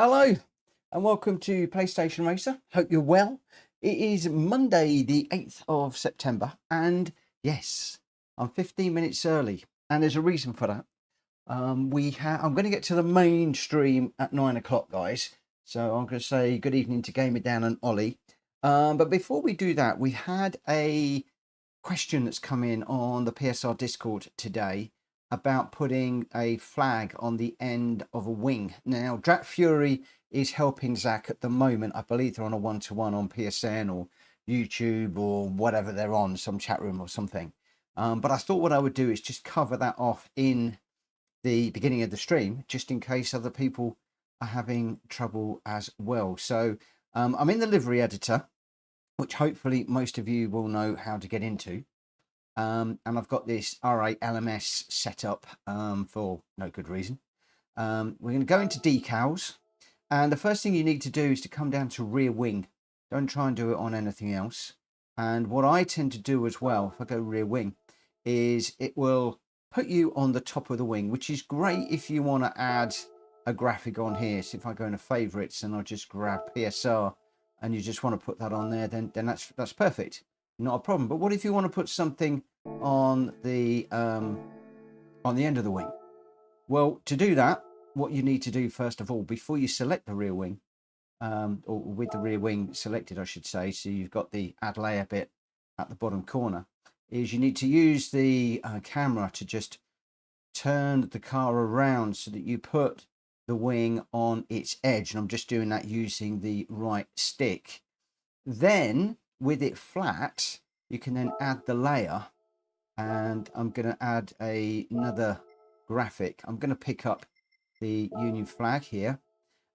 Hello and welcome to PlayStation Racer. Hope you're well. It is Monday the 8th of September and yes, I'm 15 minutes early and there's a reason for that. I'm going to get to the main stream at 9 o'clock, guys. So I'm going to say good evening to Gamer Dan and Ollie. But before we do that, we had a question that's come in on the PSR Discord today about putting a flag on the end of a wing. Now, Drat Fury is helping Zach at the moment. I believe they're on a one-to-one on PSN or YouTube or whatever they're on, some chat room or something. But I thought what I would do is just cover that off in the beginning of the stream, just in case other people are having trouble as well. So I'm in the livery editor, which hopefully most of you will know how to get into. And I've got this R8 LMS set up for no good reason. We're going to go into decals. And the first thing you need to do is to come down to rear wing. Don't try and do it on anything else. And what I tend to do as well, if I go rear wing, is it will put you on the top of the wing, which is great if you want to add a graphic on here. So if I go into favorites and I'll just grab PSR and you just want to put that on there, then that's perfect. Not a problem. But what if you want to put something on the end of the wing? Well, to do that, what you need to do first of all, before you select the rear wing, or with the rear wing selected, I should say, so you've got the add layer bit at the bottom corner, is you need to use the camera to just turn the car around so that you put the wing on its edge. And I'm just doing that using the right stick. Then with it flat, you can then add the layer, and I'm going to add another graphic. I'm going to pick up the Union flag here,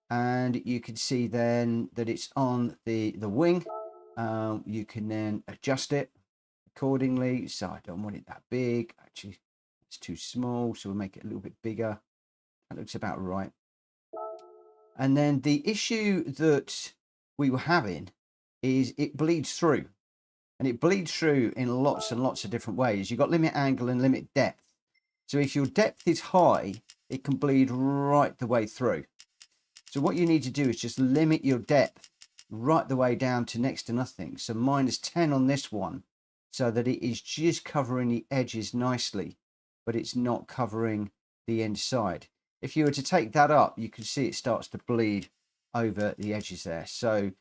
and you can see then that it's on the wing. You can then adjust it accordingly. So I don't want it that big. Actually, it's too small, so we'll make it a little bit bigger. That looks about right. And then the issue that we were having is it bleeds through, and it bleeds through in lots and lots of different ways. You've got limit angle and limit depth. So if your depth is high, it can bleed right the way through. So what you need to do is just limit your depth right the way down to next to nothing. So -10 on this one, so that it is just covering the edges nicely, but it's not covering the inside. If you were to take that up, you can see it starts to bleed over the edges there. So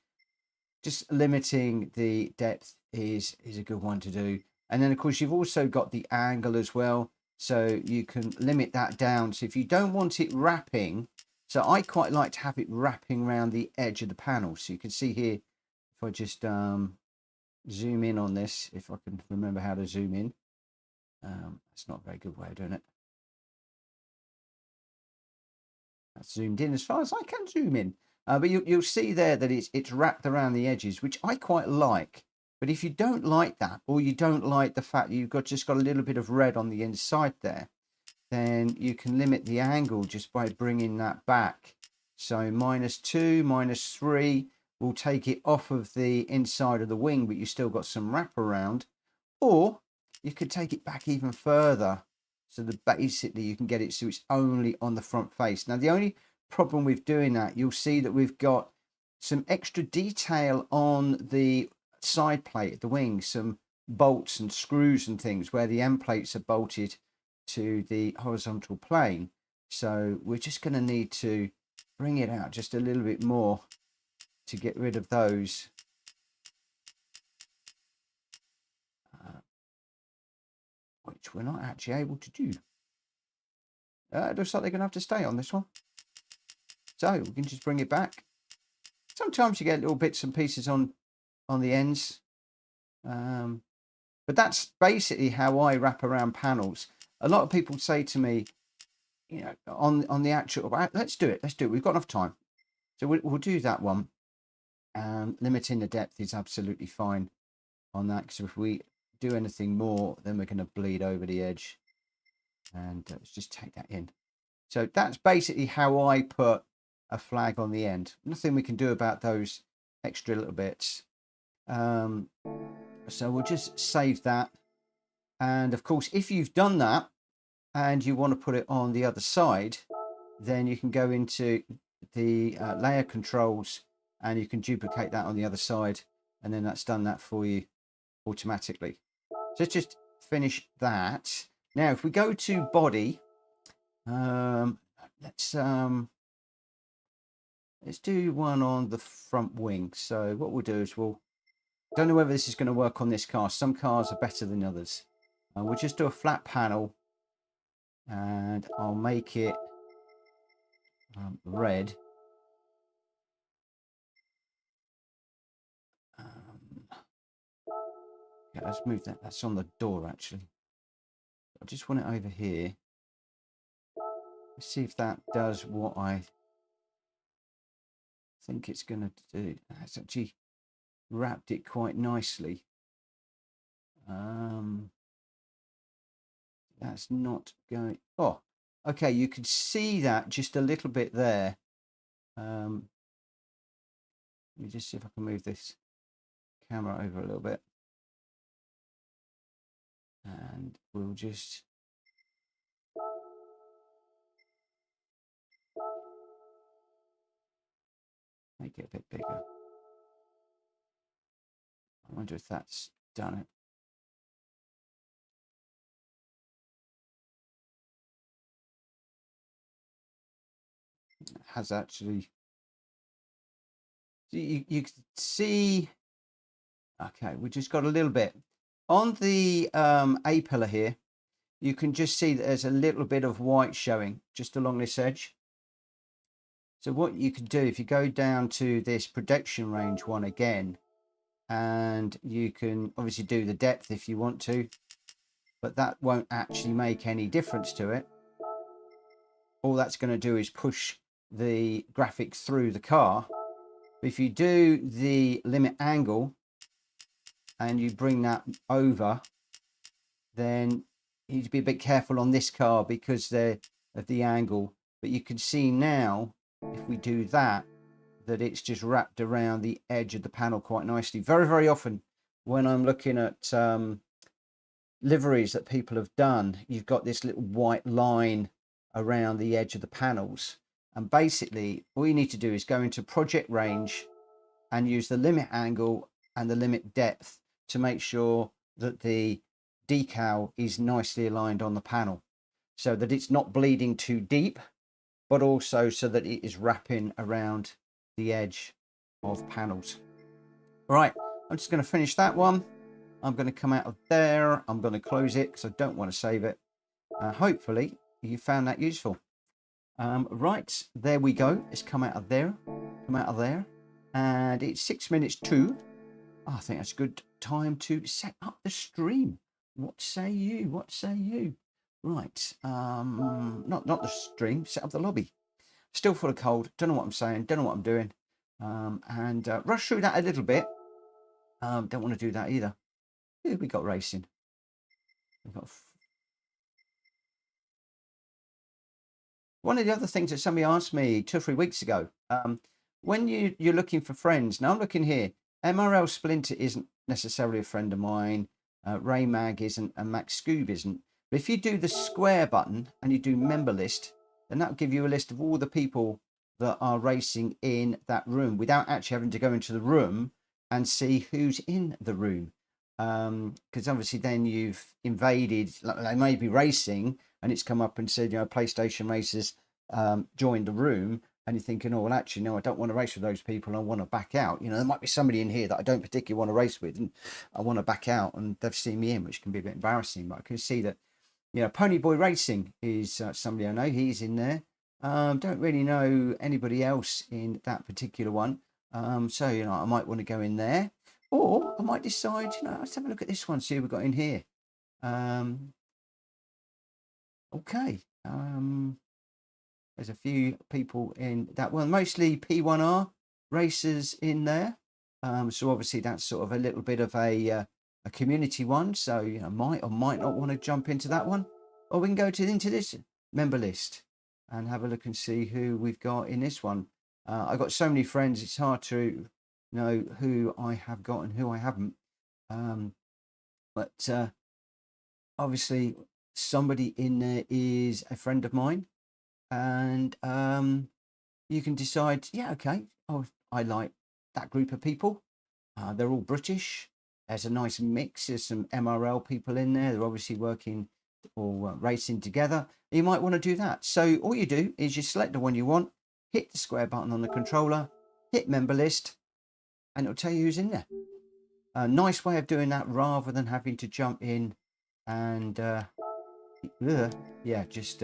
just limiting the depth is a good one to do. And then of course you've also got the angle as well, so you can limit that down. So if you don't want it wrapping, so I quite like to have it wrapping around the edge of the panel. So you can see here, if I just zoom in on this, if I can remember how to zoom in. That's not a very good way of doing it. That's zoomed in as far as I can zoom in. But you'll see there that it's wrapped around the edges, which I quite like. But if you don't like that, or you don't like the fact you've just got a little bit of red on the inside there, then you can limit the angle just by bringing that back. So -2, -3 will take it off of the inside of the wing, but you still got some wrap around. Or you could take it back even further, so that basically you can get it so it's only on the front face. Now, the only problem with doing that, you'll see that we've got some extra detail on the side plate, the wing, some bolts and screws and things where the end plates are bolted to the horizontal plane. So we're just going to need to bring it out just a little bit more to get rid of those. Which we're not actually able to do. It looks like they're going to have to stay on this one. So we can just bring it back. Sometimes you get little bits and pieces on the ends. But that's basically how I wrap around panels. A lot of people say to me, you know, on the actual, let's do it. We've got enough time. So we'll do that one. Limiting the depth is absolutely fine on that, because if we do anything more, then we're going to bleed over the edge. And let's just take that in. So that's basically how I put a flag on the end. Nothing we can do about those extra little bits. So we'll just save that. And of course, if you've done that and you want to put it on the other side, then you can go into the layer controls, and you can duplicate that on the other side, and then that's done that for you automatically. So let's just finish that. Now if we go to body, let's do one on the front wing. So what we'll do is don't know whether this is going to work on this car. Some cars are better than others. We'll just do a flat panel, and I'll make it red. Yeah, let's move that. That's on the door, actually. I just want it over here. Let's see if that does what I think it's going to do. It's actually wrapped it quite nicely. That's not going. Oh, okay. You can see that just a little bit there. Let me just see if I can move this camera over a little bit, and we'll just make it a bit bigger. I wonder if that's done it. It has actually. You can see. Okay, we just got a little bit on the A pillar here. You can just see that there's a little bit of white showing just along this edge. So what you can do, if you go down to this projection range one again, and you can obviously do the depth if you want to, but that won't actually make any difference to it. All that's going to do is push the graphic through the car. But if you do the limit angle and you bring that over, then you need to be a bit careful on this car because of the angle. But you can see now, if we do that, that it's just wrapped around the edge of the panel quite nicely. Very, very often when I'm looking at liveries that people have done, you've got this little white line around the edge of the panels. And basically, all you need to do is go into project range and use the limit angle and the limit depth to make sure that the decal is nicely aligned on the panel, so that it's not bleeding too deep, but also so that it is wrapping around the edge of panels. All right, I'm just going to finish that one. I'm going to come out of there. I'm going to close it because I don't want to save it. Hopefully you found that useful. Right, there we go. It's come out of there. Come out of there. And it's 6 minutes to. I think that's a good time to set up the stream. What say you? What say you? Right. Not the stream. Set up the lobby. Still full of cold. Don't know what I'm saying. Don't know what I'm doing. And rush through that a little bit. Don't want to do that either. Who we got racing? We've got one of the other things that somebody asked me 2 or 3 weeks ago. When you're looking for friends, now I'm looking here. MRL Splinter isn't necessarily a friend of mine. Ray Mag isn't, and Max Scoob isn't. But if you do the square button and you do member list, then that'll give you a list of all the people that are racing in that room without actually having to go into the room and see who's in the room. Because obviously then you've invaded, like they may be racing and it's come up and said, PlayStation racers joined the room, and you're thinking, oh, well, actually, no, I don't want to race with those people. I want to back out. There might be somebody in here that I don't particularly want to race with, and I want to back out, and they've seen me in, which can be a bit embarrassing. But I can see that, Pony Boy Racing is somebody I know. He's in there. Don't really know anybody else in that particular one. So, I might want to go in there, or I might decide, let's have a look at this one, see who we've got in here. Okay. There's a few people in that one, mostly P1R racers in there. So obviously that's sort of a little bit of a community one. So might or might not want to jump into that one, or we can go into this member list and have a look and see who we've got in this one. I've got so many friends; it's hard to know who I have got and who I haven't. But obviously somebody in there is a friend of mine. And you can decide, yeah, okay, oh, I like that group of people. They're all British. There's a nice mix. There's some MRL people in there. They're obviously working or racing together. You might want to do that. So all you do is you select the one you want, hit the square button on the controller, hit member list, and it'll tell you who's in there. A nice way of doing that rather than having to jump in and just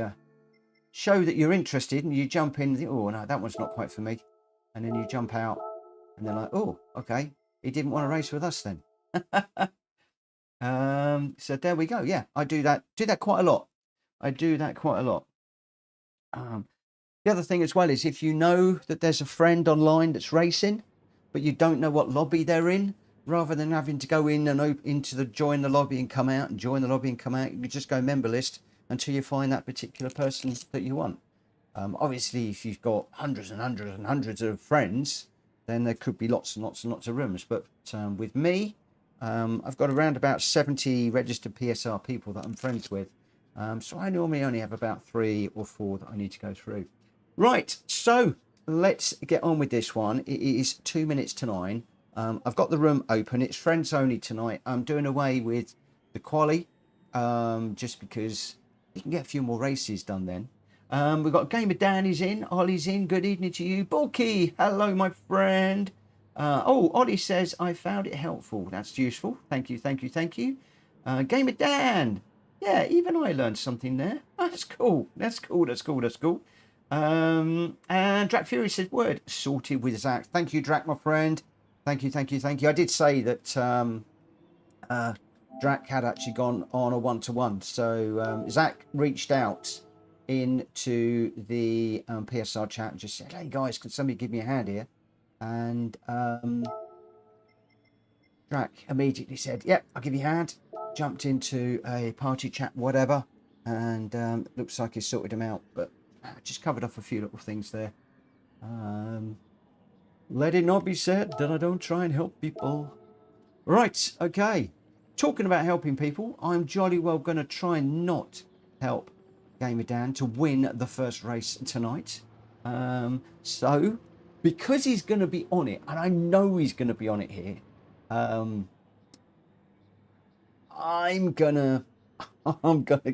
show that you're interested, and you jump in and think, oh no, that one's not quite for me, and then you jump out and they're like, oh, okay, he didn't want to race with us then. So there we go. Yeah, I do that quite a lot. The other thing as well is, if you know that there's a friend online that's racing but you don't know what lobby they're in, rather than having to go in and join the lobby and come out and join the lobby and come out, you can just go member list until you find that particular person that you want. Obviously, if you've got hundreds and hundreds and hundreds of friends, then there could be lots and lots and lots of rooms. But with me, I've got around about 70 registered PSR people that I'm friends with. So I normally only have about 3 or 4 that I need to go through. Right, so let's get on with this one. It is 2 minutes to 9. I've got the room open. It's friends only tonight. I'm doing away with the quali, just because you can get a few more races done then. We've got Gamer Danny's in, Ollie's in. Good evening to you. Bulky, hello, my friend. Ollie says, I found it helpful. That's useful. Thank you. Gamer Dan. Yeah, even I learned something there. Oh, that's cool. And Drac Fury says, word sorted with Zach. Thank you, Drac, my friend. Thank you. I did say that Drac had actually gone on a one-to-one. So Zach reached out into the PSR chat and just said, hey guys, can somebody give me a hand here? And Drac immediately said, yep, I'll give you a hand. Jumped into a party chat, whatever, and looks like he sorted him out, but just covered off a few little things there. Let it not be said that I don't try and help people. Right, okay. Talking about helping people, I'm jolly well going to try and not help Gamer Dan to win the first race tonight. So, because he's going to be on it, and I know he's going to be on it here, I'm gonna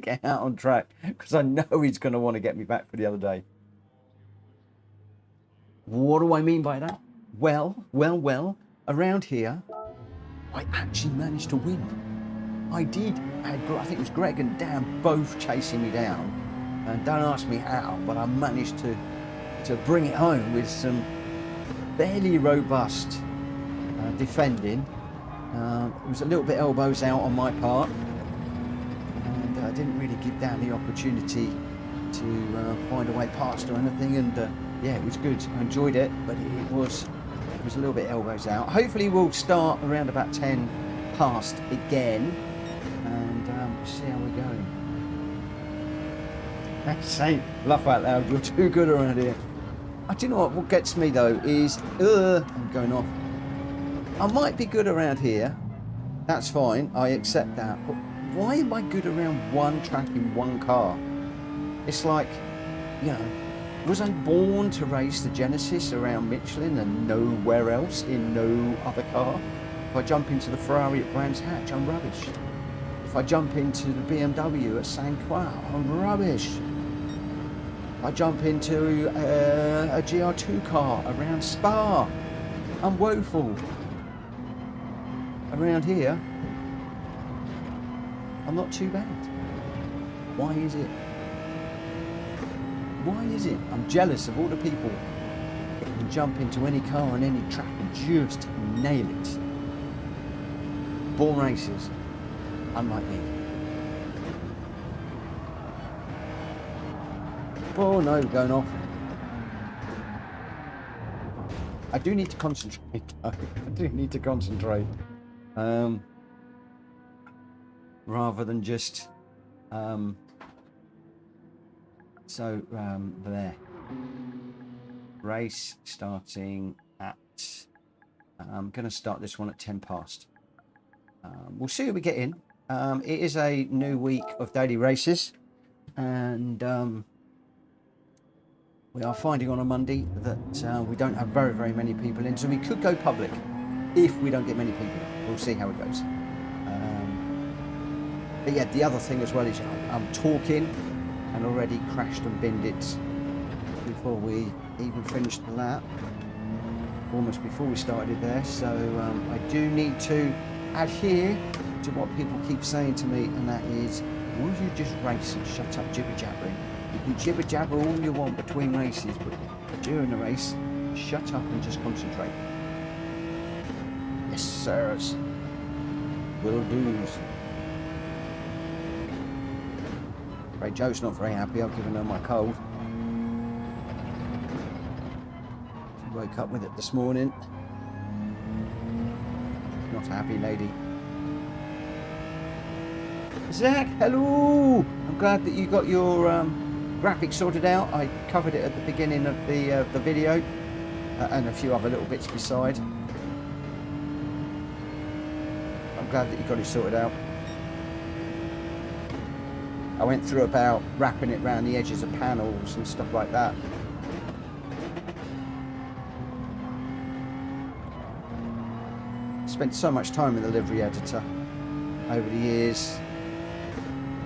get out on track, because I know he's going to want to get me back for the other day. What do I mean by that? Well, around here, I actually managed to win. I did. I think it was Greg and Dan both chasing me down. And don't ask me how, but I managed to bring it home with some fairly robust defending. It was a little bit elbows out on my part. And I didn't really give Dan the opportunity to find a way past or anything. And yeah, it was good. I enjoyed it, but it was a little bit elbows out. Hopefully we'll start around about 10 past again, and see how we're going. Saying laugh out loud, you're too good around here. Do you know what gets me though is I'm going off. I might be good around here, that's fine, I accept that, but why am I good around one track in one car? It's like, you know, was I born to race the Genesis around Michelin and nowhere else in no other car? If I jump into the Ferrari at Brands Hatch, I'm rubbish. If I jump into the BMW at St. Croix, I'm rubbish. If I jump into a GR2 car around Spa, I'm woeful. Around here, I'm not too bad. Why is it? Why is it? I'm jealous of all the people that can jump into any car on any track and just nail it. Born racers, unlike me. Oh no, going off. I do need to concentrate though. I do need to concentrate. Rather than just there. Race starting at, I'm going to start this one at 10 past. We'll see who we get in. It is a new week of daily races, and We are finding on a Monday that we don't have very many people in, so we could go public if we don't get many people in. We'll see how it goes. But yeah, the other thing as well is I'm talking and already crashed and binned it before we even finished the lap, almost before we started there. So I do need to adhere to what people keep saying to me, and that is, will you just race and shut up jibber jabbering? You can jibber jabber all you want between races, but during the race, shut up and just concentrate. Yes, sirs. Will do's. Right, Joe's not very happy. I've given her my cold. She woke up with it this morning. Not a happy lady. Zach, hello! I'm glad that you got your graphics sorted out. I covered it at the beginning of the video, and a few other little bits beside. I'm glad that you got it sorted out. I went through about wrapping it around the edges of panels and stuff like that. Spent so much time in the livery editor over the years.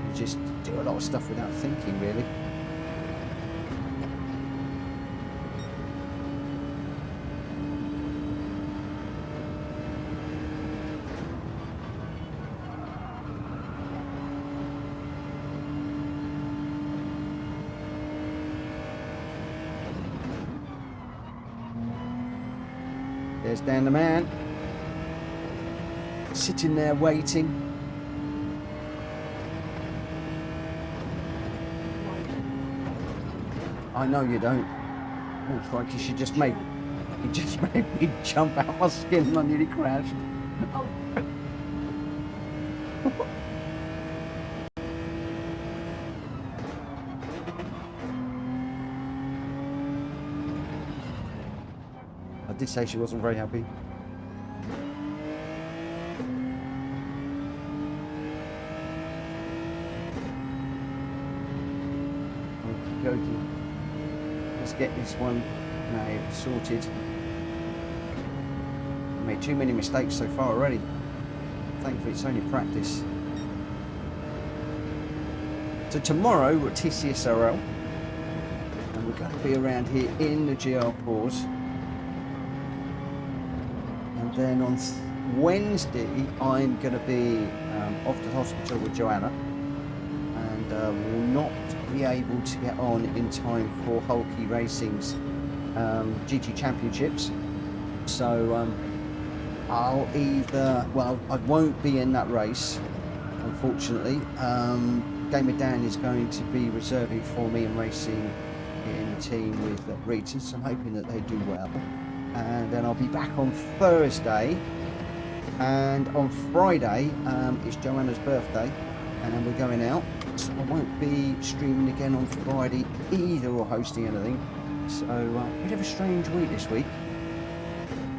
You just do a lot of stuff without thinking, really. There's Dan the man, sitting there waiting. I know you don't. Oh, crikey, you just made me jump out my skin and I nearly crashed. I did say she wasn't very happy. Okey-dokey. Let's get this one now sorted. I made too many mistakes so far already. Thankfully it's only practice. So tomorrow we're at TCSRL and we're going to be around here in the GR pause. And then on Wednesday I'm going to be off to hospital with Joanna, and will not be able to get on in time for Hulky Racing's GT Championships. So I'll either, well, I won't be in that race, unfortunately. Gamer Dan is going to be reserving for me and racing in the team with Reeton, so I'm hoping that they do well. And then I'll be back on Thursday, and on Friday it's Joanna's birthday and we're going out, so I won't be streaming again on Friday either or hosting anything. So a bit of a strange week this week.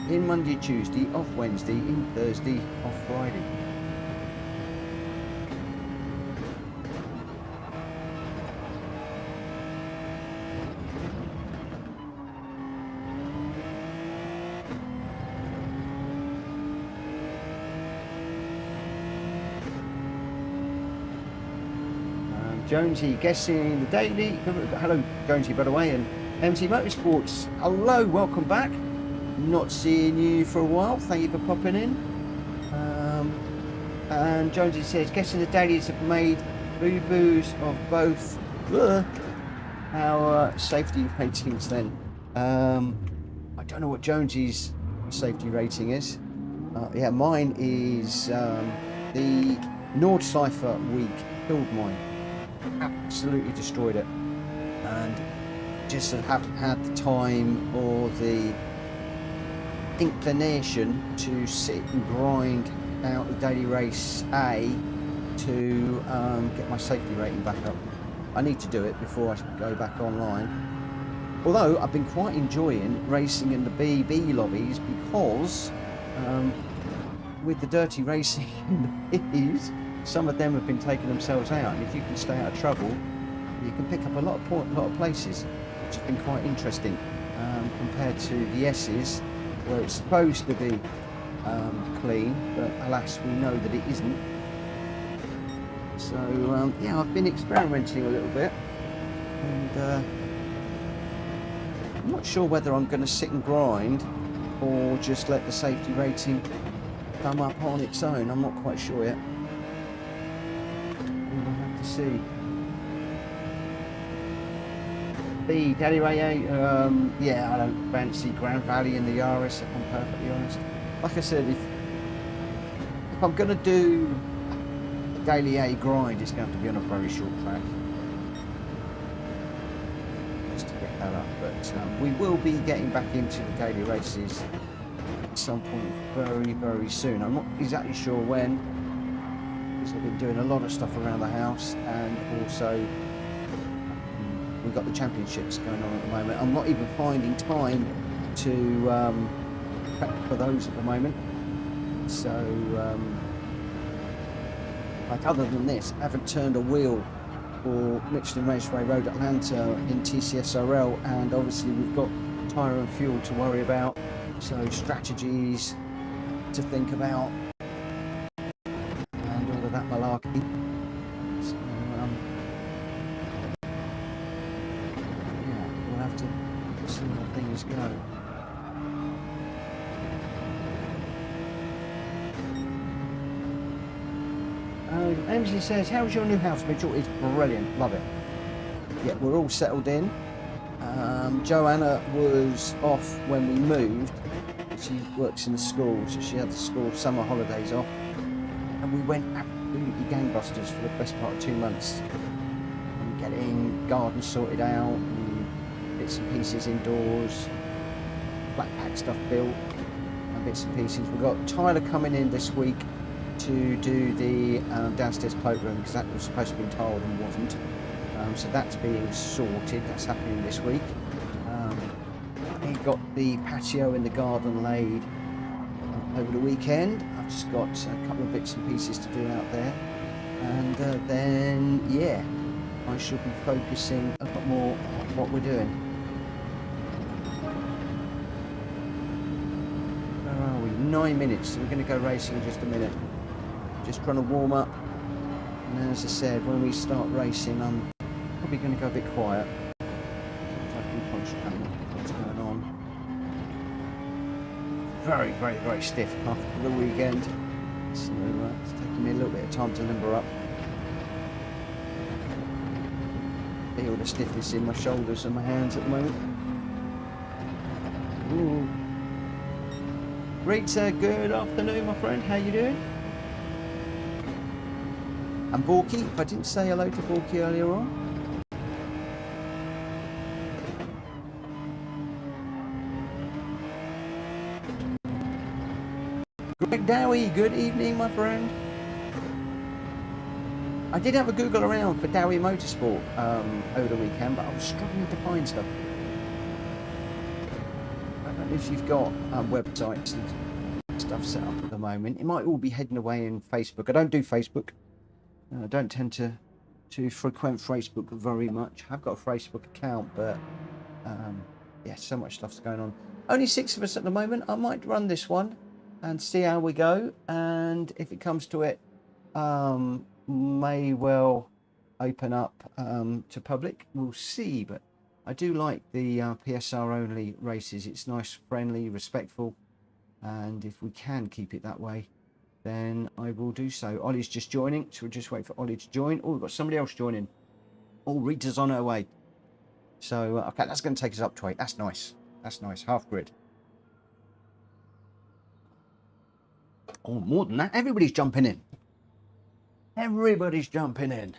In Monday, Tuesday, off Wednesday, in Thursday, off Friday. Jonesy guessing the daily. Hello Jonesy, by the way, and MC Motorsports, hello, welcome back. Not seeing you for a while, thank you for popping in. And Jonesy says, guessing the dailies have made boo-boos of both our safety ratings then. I don't know what Jonesy's safety rating is. Yeah, mine is the Nordschleife week killed mine. Absolutely destroyed it, and just haven't had the time or the inclination to sit and grind out the daily race A to get my safety rating back up. I need to do it before I go back online, although I've been quite enjoying racing in the BB lobbies, because with the dirty racing in the Bs, some of them have been taking themselves out, and if you can stay out of trouble, you can pick up a lot of places. which has been quite interesting compared to the S's, where it's supposed to be clean, but alas, we know that it isn't. So yeah, I've been experimenting a little bit, and I'm not sure whether I'm going to sit and grind or just let the safety rating come up on its own. I'm not quite sure yet. We'll have to see. The Daddy Ray, yeah, I don't fancy Grand Valley in the Yaris, if I'm perfectly honest. Like I said, if I'm going to do a daily A grind, it's going to be on a very short track. Just to get that up. But we will be getting back into the daily races at some point very, very soon. I'm not exactly sure when, because I've been doing a lot of stuff around the house, and also we've got the championships going on at the moment. I'm not even finding time to prep for those at the moment. So, like, other than this, I haven't turned a wheel for Michelin Raceway Road Atlanta in TCSRL, and obviously we've got tyre and fuel to worry about, so strategies to think about, and all of that malarkey. So, yeah, we'll have to see how things go. Emily says, how's your new house, Mitchell? It's brilliant, love it. Yeah, we're all settled in. Joanna was off when we moved. She works in the school, so she had the school summer holidays off. And we went absolutely gangbusters for the best part of 2 months. And getting garden sorted out, and bits and pieces indoors, black pack stuff built, and bits and pieces. We've got Tyler coming in this week to do the downstairs cloakroom, because that was supposed to be tiled and wasn't. So that's being sorted. That's happening this week. He got the patio in the garden laid over the weekend. I've just got a couple of bits and pieces to do out there, and then yeah, I shall be focusing a lot more on what we're doing. Where are we? 9 minutes, so we're going to go racing in just a minute. Just trying to warm up, and then, as I said, when we start racing, I'm probably going to go a bit quiet, so I can concentrate on what's going on. Very, very, very stiff after the weekend, so it's taking me a little bit of time to limber up. Feel the stiffness in my shoulders and my hands at the moment. Ooh. Rita, good afternoon, my friend. How you doing? And Borky, if I didn't say hello to Borky earlier on. Greg Dowie, good evening, my friend. I did have a Google around for Dowie Motorsport over the weekend, but I was struggling to find stuff. I don't know if you've got websites and stuff set up at the moment. It might all be heading away in Facebook. I don't do Facebook. I don't tend to frequent Facebook very much. I've got a Facebook account, but yeah, so much stuff's going on. Only 6 of us at the moment. I might run this one and see how we go, and if it comes to it, may well open up to public. We'll see, but I do like the PSR only races. It's nice, friendly, respectful, and if we can keep it that way, then I will do so. Ollie's just joining, so we'll just wait for Ollie to join. Oh, we've got somebody else joining. Oh, Rita's on her way. So, okay, that's going to take us up to 8. That's nice. That's nice. Half grid. Oh, more than that. Everybody's jumping in. Everybody's jumping in.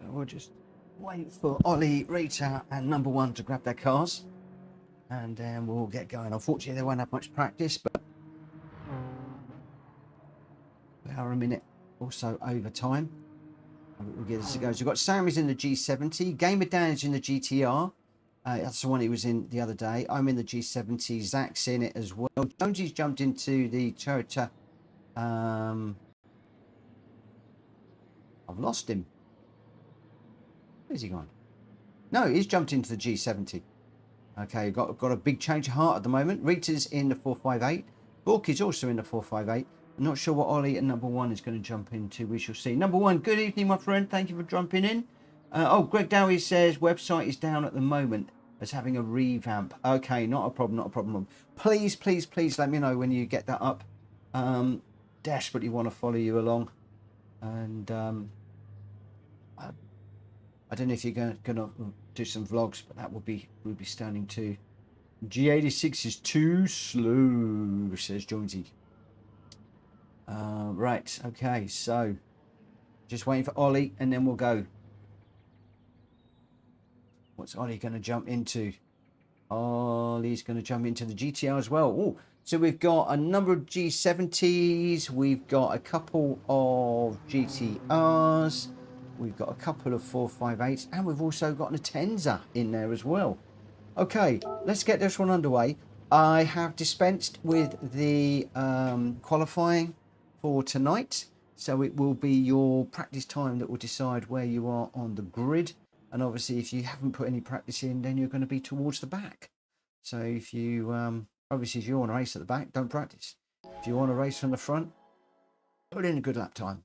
So we'll just wait for Ollie, Rita, and number 1 to grab their cars, and then we'll get going. Unfortunately, they won't have much practice, but we are a minute or so over time. We'll give this a go. So we've got Sammy's in the G70, Gamer Dan's in the GTR. That's the one he was in the other day. I'm in the G70. Zach's in it as well. Jonesy's jumped into the Toyota I've lost him. Where's he gone? No, he's jumped into the G70. Okay, got a big change of heart at the moment. Rita's in the 458. Bork is also in the 458. I'm not sure what Ollie at number 1 is going to jump into. We shall see. Number 1, good evening, my friend. Thank you for jumping in. Greg Dowie says website is down at the moment as having a revamp. Okay, not a problem, not a problem. Please, please, please let me know when you get that up. Desperately want to follow you along. And I don't know if you're going to do some vlogs, but that would be stunning too. G86 is too slow, says Jonesy. Right, okay, so just waiting for Ollie and then we'll go. What's Ollie going to jump into? Ollie's going to jump into the GTR as well. Oh, so we've got a number of G70s, we've got a couple of GTRs, we've got a couple of 458s, and we've also got a Tenza in there as well. Okay, let's get this one underway. I have dispensed with the qualifying for tonight, so it will be your practice time that will decide where you are on the grid. And obviously, if you haven't put any practice in, then you're going to be towards the back. So if you, obviously, if you want to race at the back, don't practice. If you want to race from the front, put in a good lap time.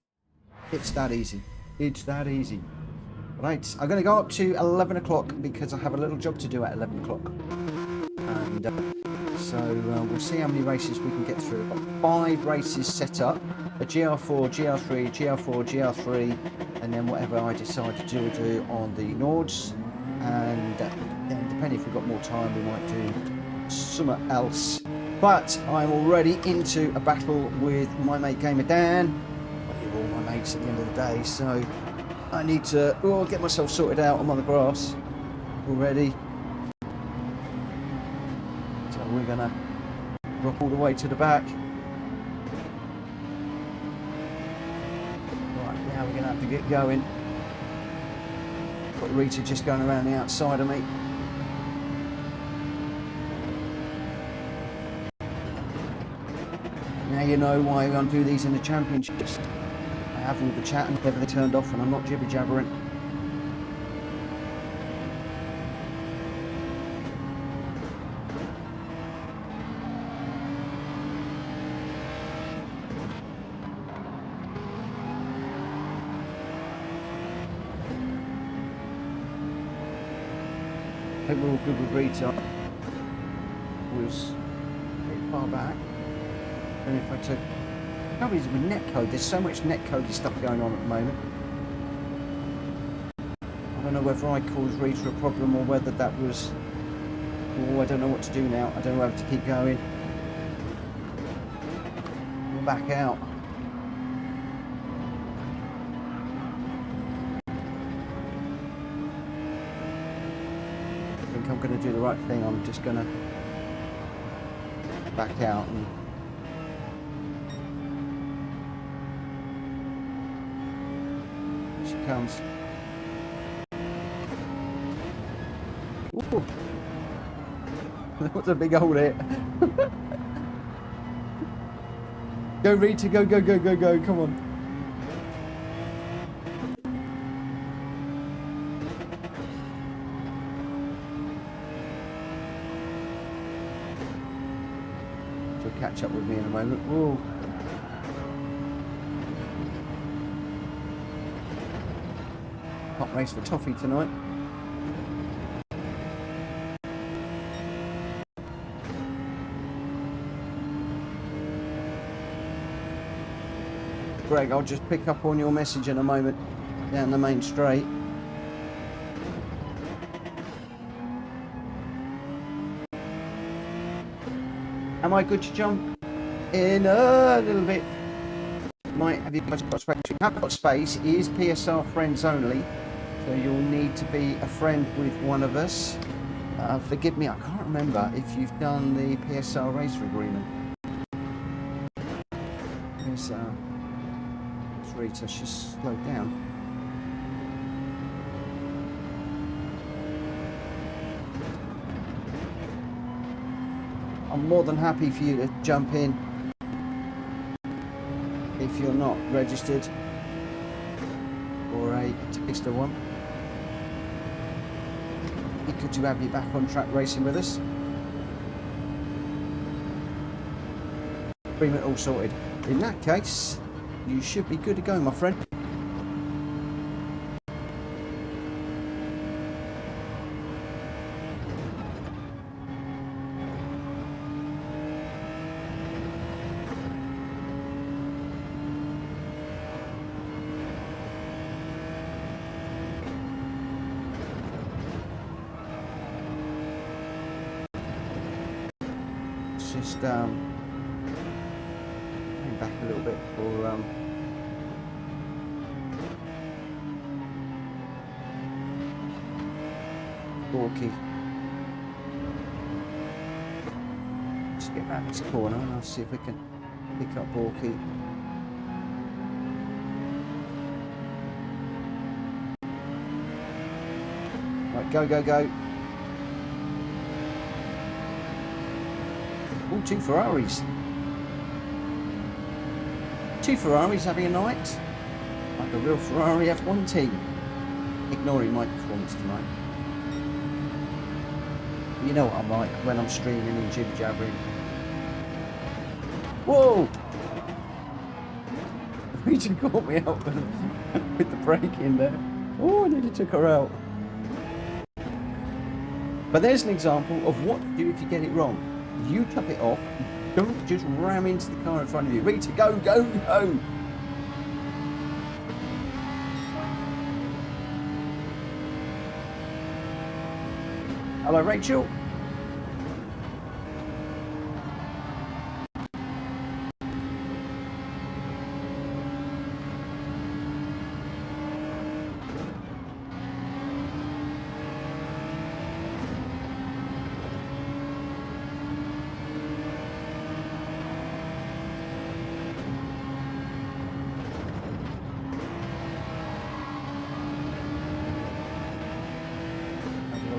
It's that easy. It's that easy. Right, I'm going to go up to 11 o'clock because I have a little job to do at 11 o'clock. And so we'll see how many races we can get through. I've got 5 races set up. A GR4, GR3, GR4, GR3, and then whatever I decide to do on the Nords. And then depending if we've got more time, we might do something else. But I'm already into a battle with my mate Gamer Dan. Well, you're all my mates at the end of the day, so I need to get myself sorted out. I'm on the grass already. So we're going to drop all the way to the back. Right, now we're going to have to get going. Got Rita just going around the outside of me. Now you know why we don't do these in the championships. I have all the chat and never turned off and I'm not jibber jabbering. I think we're all good with Rita. Was pretty far back. And if I took probably with netcode, there's so much netcode stuff going on at the moment. I don't know whether I caused Rita a problem or whether that was. Oh, I don't know what to do now. I don't know whether to keep going. We're back out. I think I'm going to do the right thing. I'm just going to back out and. Comes. Ooh. That was a big hole there. Go Rita, go, go, go, go, go, come on. She'll catch up with me in a moment. Whoa. Hot race for toffee tonight. Greg, I'll just pick up on your message in a moment down the main straight. Am I good to jump in a little bit? Have you guys got space? If you have got space, it is PSR friends only. So you'll need to be a friend with one of us. Forgive me, I can't remember if you've done the PSR racer agreement. PSR. Let's Rita, she's slowed down. I'm more than happy for you to jump in if you're not registered. or a taster one. Good to have you back on track racing with us. Agreement all sorted. In that case, you should be good to go, my friend. Just bring back a little bit for Borky. Just get round this corner and I'll see if we can pick up Borky. Right, go, go, go. Oh, two Ferraris. Two Ferraris having a night. Like a real Ferrari F1 team. Ignoring my performance tonight. You know what I'm like when I'm streaming and jibber-jabbering. Whoa! The region caught me out with the brake in there. Oh, I nearly took her out. But there's an example of what to do if you get it wrong. You top it off, don't just ram into the car in front of you. Rita, go, go, go! Hello, Rachel.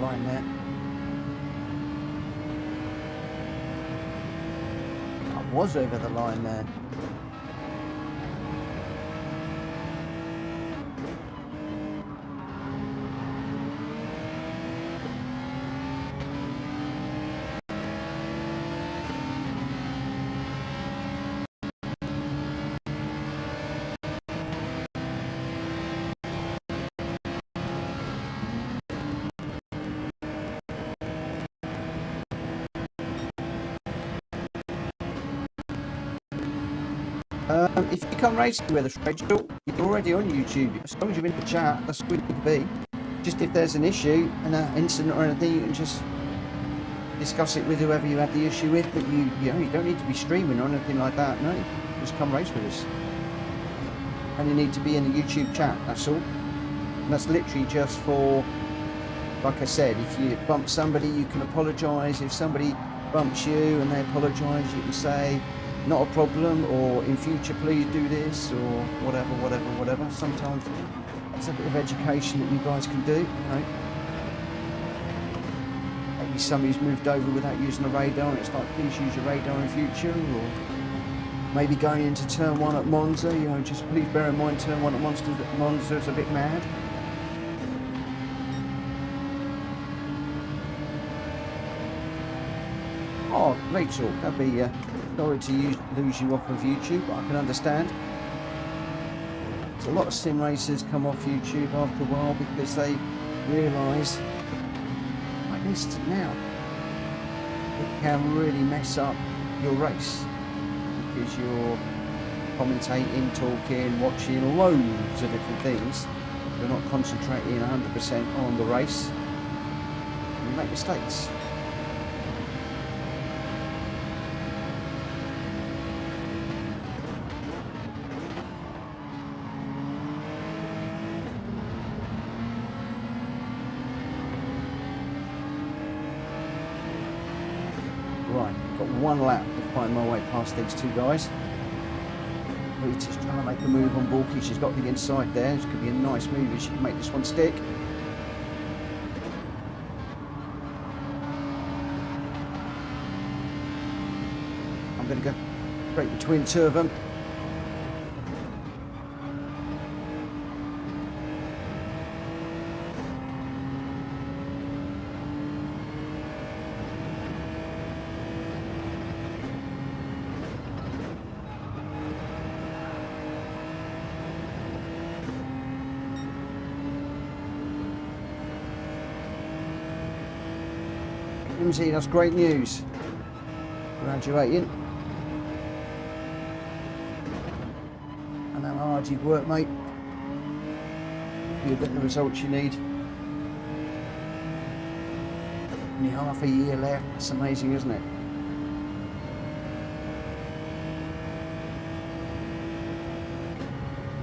Line there. I was over the line there. If you come racing with us, Rachel, you're already on YouTube. As long as you're in the chat, that's good to be. Just if there's an issue, an incident or anything, you can just discuss it with whoever you had the issue with. But you don't need to be streaming or anything like that. No, just come race with us. And you need to be in the YouTube chat. That's all. And that's literally just for, like I said, if you bump somebody, you can apologise. If somebody bumps you and they apologise, you can say, not a problem, or in future please do this, or whatever. Sometimes it's a bit of education that you guys can do, you know. Maybe somebody's moved over without using a radar and it's like, please use your radar in future, or maybe going into turn 1 at Monza, you know, just please bear in mind turn 1 at Monza is a bit mad. Oh, Rachel, that'd be sorry to lose you off of YouTube, but I can understand. So a lot of sim racers come off YouTube after a while because they realise, like this now, it can really mess up your race because you're commentating, talking, watching loads of different things. You're not concentrating 100% on the race. And you make mistakes. Right, got one lap to find my way past these two guys. Rita's trying to make a move on Borky. She's got the inside there. This could be a nice move if she can make this one stick. I'm going to go straight between two of them. Jimsy, that's great news. Graduating. And how hard you've worked, mate. You'll get the results you need. Only half a year left. That's amazing, isn't it?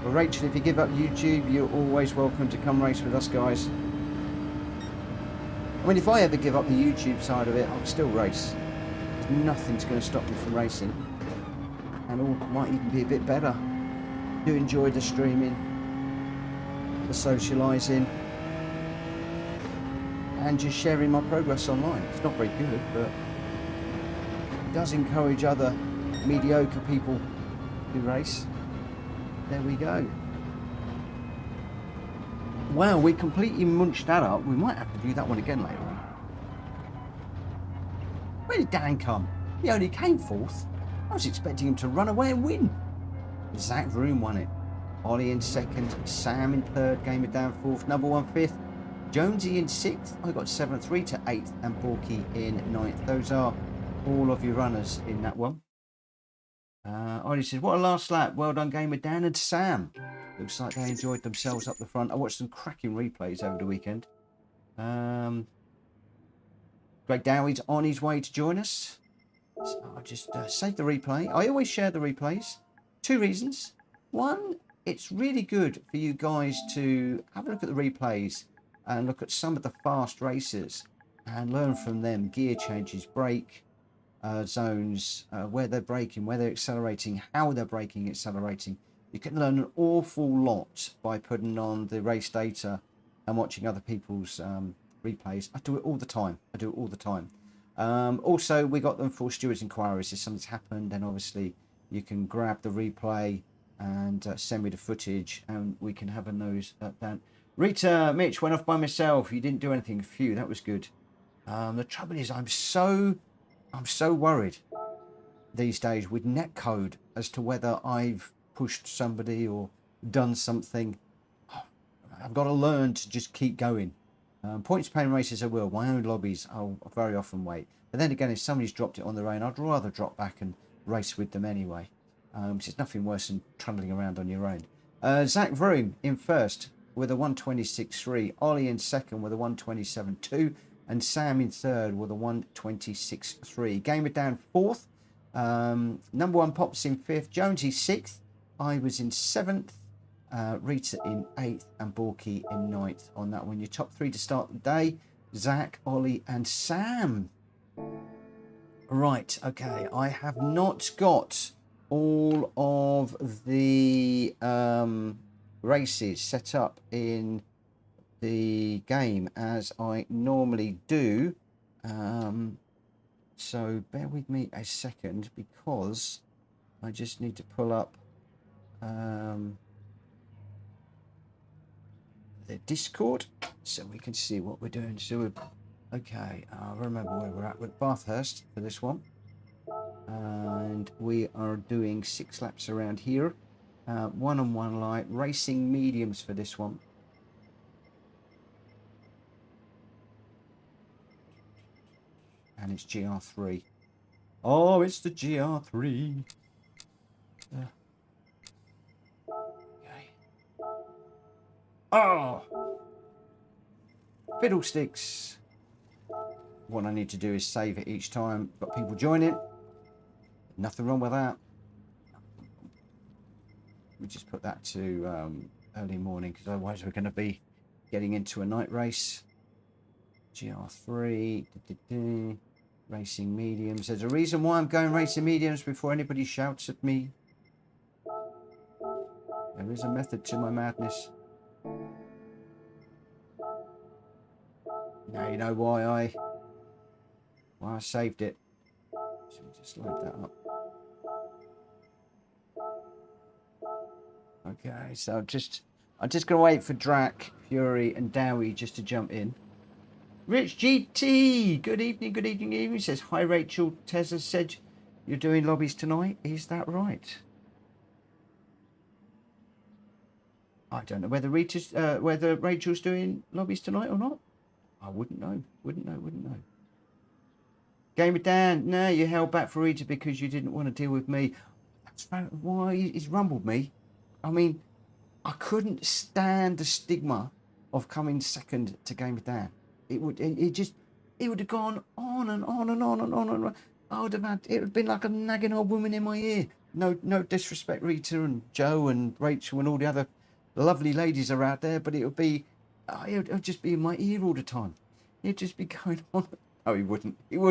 Well, Rachel, if you give up YouTube, you're always welcome to come race with us, guys. I mean, if I ever give up the YouTube side of it, I'll still race. Nothing's going to stop me from racing, and all might even be a bit better. Do enjoy the streaming, the socialising, and just sharing my progress online. It's not very good, but it does encourage other mediocre people to race. There we go. Wow, we completely munched that up. We might have to do that one again later on. Where did Dan come? He only came fourth. I was expecting him to run away and win. Zach Vroom won it. Ollie in second, Sam in third, Gamer Dan fourth, number one fifth, Jonesy in sixth. I got 7th, Rita 8th, and Borky in 9th. Those are all of your runners in that one. Ollie says, what a last lap. Well done, Gamer Dan and Sam. Looks like they enjoyed themselves up the front. I watched some cracking replays over the weekend. Greg Dowie's on his way to join us. So I'll just save the replay. I always share the replays. 2 reasons. One, it's really good for you guys to have a look at the replays and look at some of the fast racers and learn from them. Gear changes, brake zones, where they're braking, where they're accelerating, how they're braking, accelerating. You can learn an awful lot by putting on the race data and watching other people's replays. I do it all the time. Also, we got them for stewards inquiries. If something's happened, then obviously you can grab the replay and send me the footage, and we can have a nose at that. Rita, Mitch, went off by myself. You didn't do anything. Phew, that was good. The trouble is, I'm so worried these days with netcode as to whether I've pushed somebody or done something. I've got to learn to just keep going. Points paying races I will. My own lobbies I'll very often wait. But then again, if somebody's dropped it on their own, I'd rather drop back and race with them anyway. It's nothing worse than trundling around on your own. Zach Vroom in first with a 126.3. Ollie in second with a 127.2. And Sam in third with a 126.3. Gamer down fourth. Number one Pops in fifth. Jonesy sixth. I was in seventh. Rita in 8th and Borky in 9th on that one. Your top 3 to start the day: Zach, Ollie and Sam. Right, okay, I have not got all of the races set up in the game as I normally do, so bear with me a second, because I just need to pull up the Discord so we can see what we're doing. So okay, I'll remember where we're at with Bathurst for this one, and we are doing 6 laps around here, 1-on-1 light, racing mediums for this one. And it's GR3. Oh, it's the GR3. Okay. Oh! Fiddlesticks. What I need to do is save it each time. Got people joining. Nothing wrong with that. We just put that to early morning, because otherwise we're going to be getting into a night race. GR3. Racing mediums. There's a reason why I'm going racing mediums before anybody shouts at me. There is a method to my madness. Now you know why I saved it. So we just load that up. Okay, so I'm just gonna wait for Drac, Fury, and Dowie just to jump in. Rich GT, good evening, good evening, good evening. Says, hi Rachel, Tessa said you're doing lobbies tonight. Is that right? I don't know whether whether Rachel's doing lobbies tonight or not. I wouldn't know, wouldn't know. Gamer Dan, no, you held back for Rita because you didn't want to deal with me. That's why he's rumbled me. I mean, I couldn't stand the stigma of coming second to Gamer Dan. It would have gone on and on and on and on and on. I would have had, it would have been like a nagging old woman in my ear. No disrespect, Rita and Joe and Rachel and all the other lovely ladies are out there, but it would just be in my ear all the time. It'd just be going on. Oh, he wouldn't. If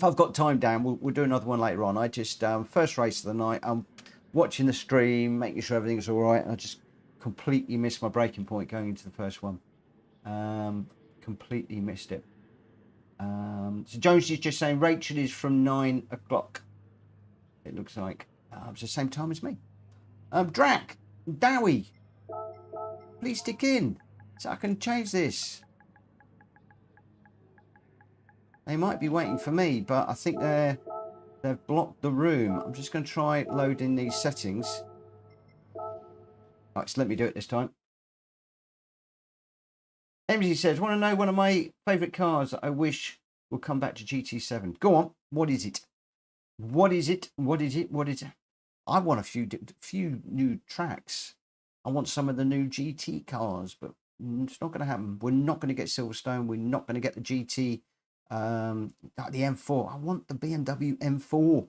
I've got time, Dan, we'll do another one later on. I just first race of the night. I'm watching the stream, making sure everything's all right, and I just completely missed my breaking point going into the first one. Completely missed it. So Jones is just saying Rachel is from 9 o'clock. It looks like it's the same time as me. Drac, Dowie, please stick in so I can change this. They might be waiting for me, but I think they've blocked the room. I'm just going to try loading these settings. Right, so let me do it this time. Emily says, want to know one of my favourite cars that I wish will come back to GT7. Go on. What is it? What is it? What is it? What is it? I want a few new tracks. I want some of the new GT cars, but it's not going to happen. We're not going to get Silverstone. We're not going to get the GT, the M4. I want the BMW M4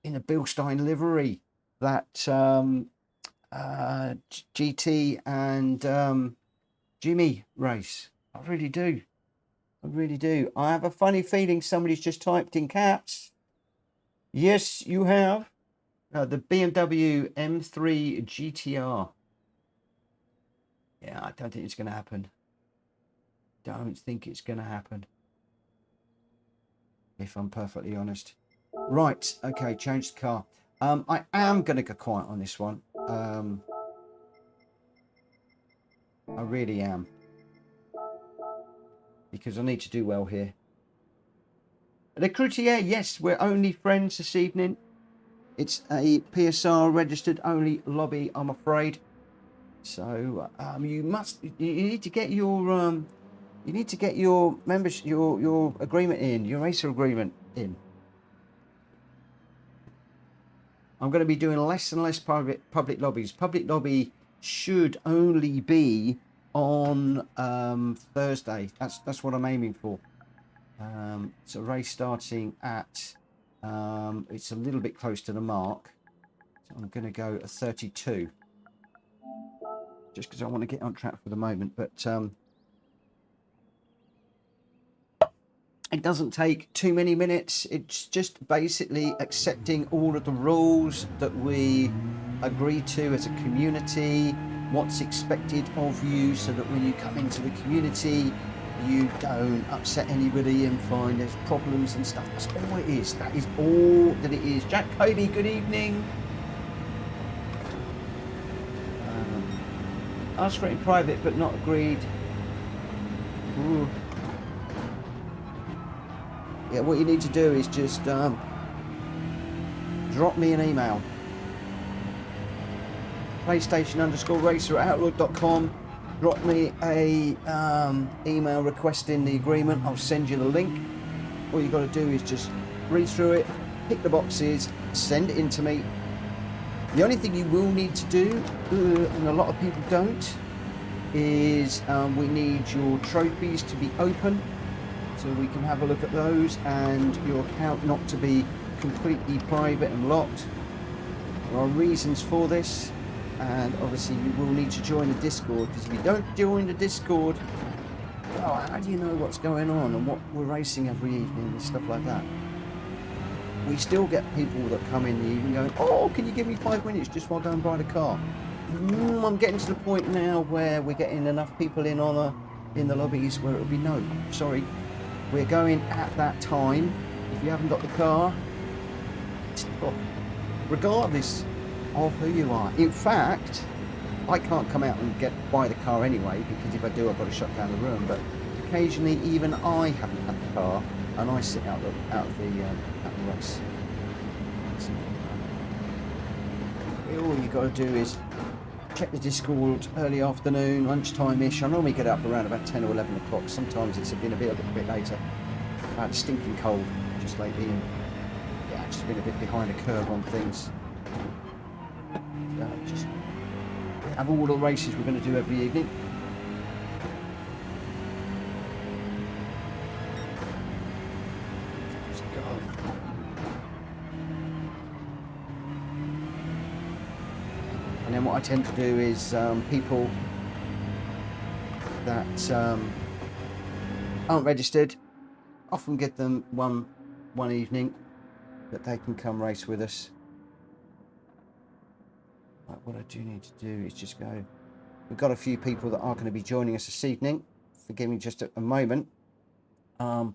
in a Bilstein livery. That GT and Jimmy race. I really do. I really do. I have a funny feeling somebody's just typed in caps. Yes, you have. The BMW M3 GTR. Yeah, I don't think it's going to happen. Don't think it's going to happen. If I'm perfectly honest. Right. Okay, change the car. I am going to go quiet on this one. I really am. Because I need to do well here. The Croix, yes, we're only friends this evening. It's a PSR registered only lobby, I'm afraid. So you need to get your membership, your agreement in, your racer agreement in. I'm going to be doing less and less public lobbies. Public lobby should only be on Thursday. That's what I'm aiming for. It's a race starting at it's a little bit close to the mark, so I'm going to go a 32 just because I want to get on track for the moment, but it doesn't take too many minutes. It's just basically accepting all of the rules that we agree to as a community, what's expected of you, so that when you come into the community you don't upset anybody and find there's problems and stuff. That's all it is. That is all that it is. Jack Cody, good evening. Asked for it in private but not agreed. Ooh. Yeah, what you need to do is just drop me an email. PlayStation_racer@outlook.com. Drop me a email requesting the agreement. I'll send you the link. All you got to do is just read through it, pick the boxes, send it in to me. The only thing you will need to do, and a lot of people don't, is we need your trophies to be open so we can have a look at those, and your account not to be completely private and locked. There are reasons for this. And obviously you will need to join the Discord, because if you don't join the Discord, well, how do you know what's going on and what we're racing every evening and stuff like that? We still get people that come in the evening going, oh, can you give me 5 minutes just while I go and buy the car? I'm getting to the point now where we're getting enough people in the lobbies where it'll be no, sorry, we're going at that time. If you haven't got the car, stop. Regardless of who you are. In fact, I can't come out and buy the car anyway, because if I do, I've got to shut down the room. But occasionally, even I haven't had the car, and I sit out the race. So, all you got to do is check the Discord early afternoon, lunchtime-ish. I normally get up around about 10 or 11 o'clock. Sometimes it's been a little bit later. I've had a stinking cold just lately, and yeah, I've just been a bit behind a curve on things. Just have all the races we're going to do every evening. Just go. And then what I tend to do is people that aren't registered, often get them one evening that they can come race with us. Right, what I do need to do is just go. We've got a few people that are going to be joining us this evening. Forgive me just a moment. I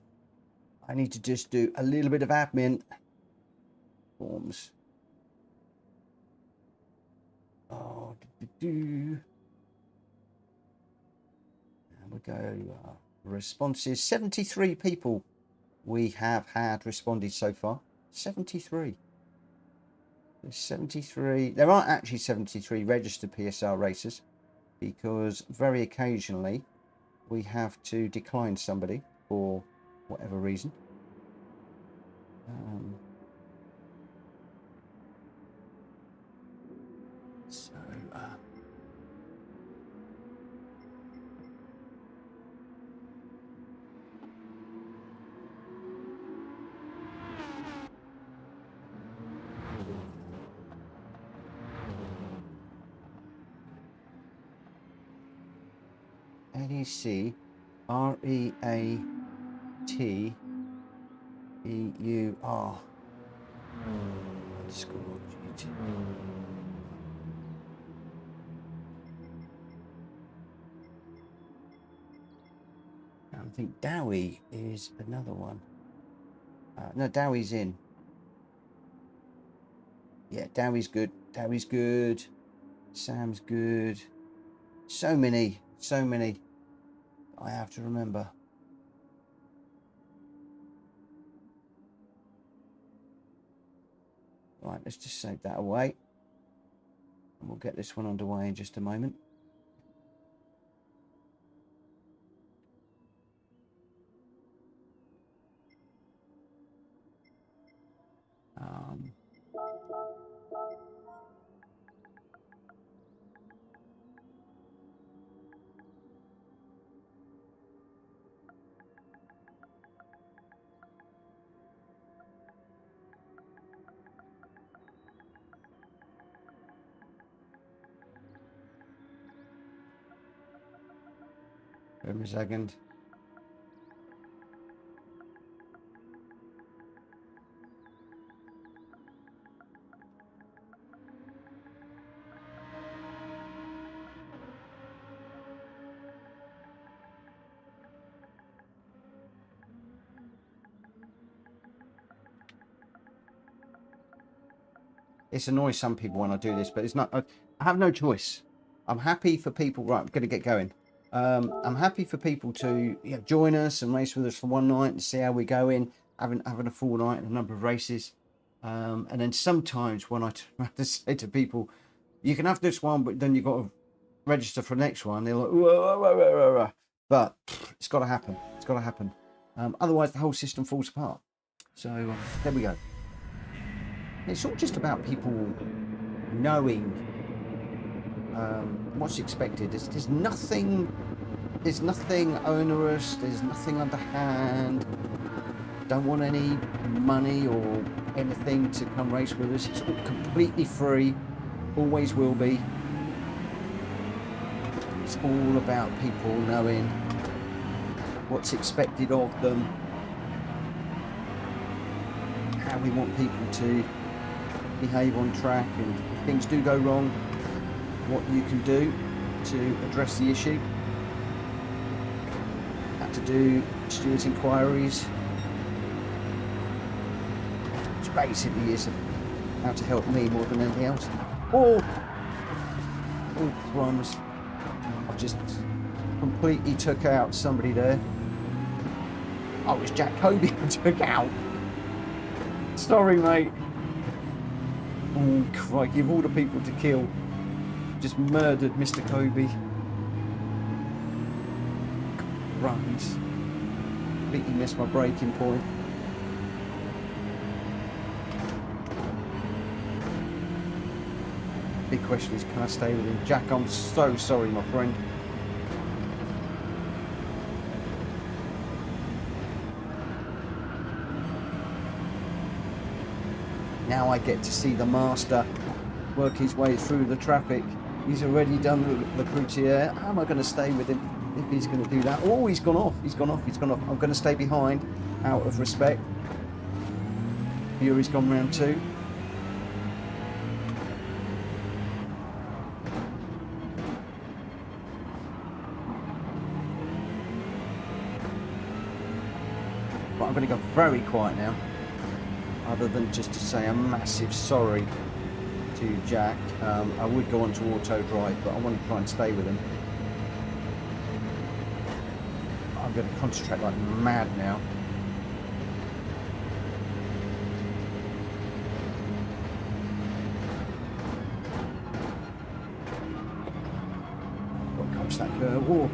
need to just do a little bit of admin forms. Oh, and we go. Responses. 73 people we have had responded so far. 73. There's 73. There aren't actually 73 registered PSR racers, because very occasionally we have to decline somebody for whatever reason. NECREATEUR. I think Dowie is another one. No, Dowie's in. Yeah, Dowie's good. Dowie's good. Sam's good. So many I have to remember. Right, let's just save that away. And we'll get this one underway in just a moment. Wait a second. It annoys some people when I do this, but it's not. I have no choice. I'm happy for people. Right, I'm going to get going. I'm happy for people to join us and race with us for one night and see how we're going, having a full night and a number of races. And then sometimes when I have to say to people, you can have this one, but then you've got to register for the next one, they're like, whoa, whoa, whoa, whoa, whoa. But it's got to happen. It's got to happen. Otherwise, the whole system falls apart. So there we go. It's all just about people knowing what's expected. There's nothing onerous. There's nothing underhand. Don't want any money or anything to come race with us. It's all completely free. Always will be. It's all about people knowing what's expected of them, how we want people to behave on track, and if things do go wrong, what you can do to address the issue. Had to do stewards' inquiries, which basically is how to help me more than anything else. Oh crumbs. I've just completely took out somebody there. Oh, it was Jack Kobe I took out. Sorry, mate. Oh, crikey, of all the people to kill. just murdered Mr. Kobe. Runs. Completely missed my braking point. Big question is, can I stay with him? Jack, I'm so sorry, my friend. Now I get to see the master work his way through the traffic. He's already done the Croix. How am I going to stay with him if he's going to do that? Oh, he's gone off. He's gone off. He's gone off. I'm going to stay behind out of respect. Fury's gone round 2. But I'm going to go very quiet now, other than just to say a massive sorry to Jack. I would go on to auto drive, but I want to try and stay with him. I'm going to concentrate like mad now. What comes that curve? Oh.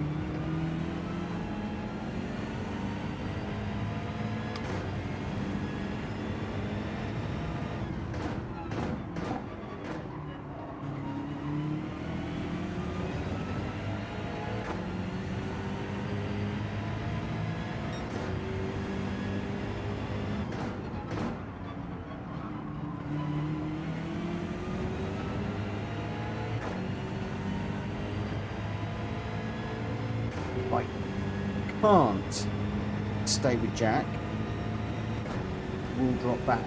I can't stay with Jack. We'll drop back.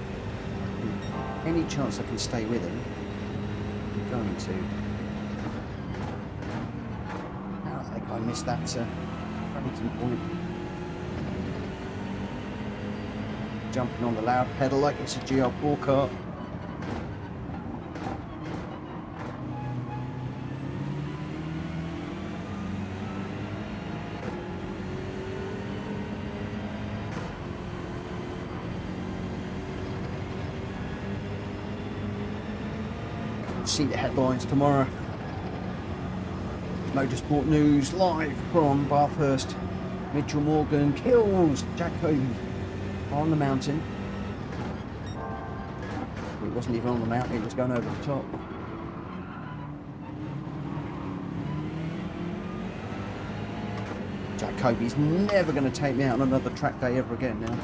Any chance I can stay with him, I'm going to. I think I missed that braking point. Jumping on the loud pedal like it's a GR4 car. See the headlines tomorrow. Motorsport news live from Bathurst. Mitchell Morgan kills Jack Kobe on the mountain. Well, it wasn't even on the mountain, it was going over the top. Jack Kobe's never going to take me out on another track day ever again now.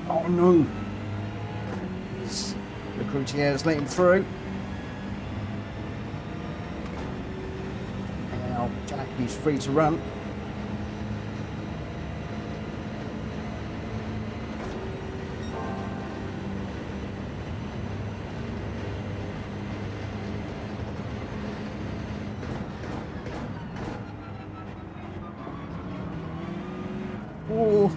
Oh no! The Croix let him through. And now Jack is free to run. Oh.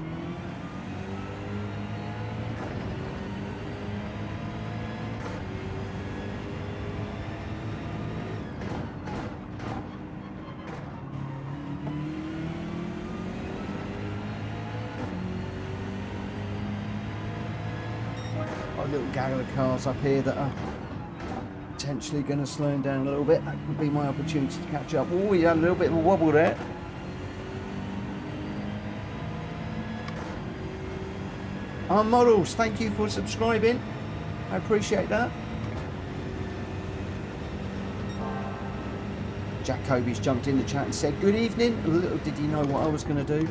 A little gang of cars up here that are potentially going to slow him down a little bit. That could be my opportunity to catch up. Oh, he had a little bit of a wobble there. Our models, thank you for subscribing. I appreciate that. Jack Kobe's jumped in the chat and said good evening. Little did he know what I was going to do.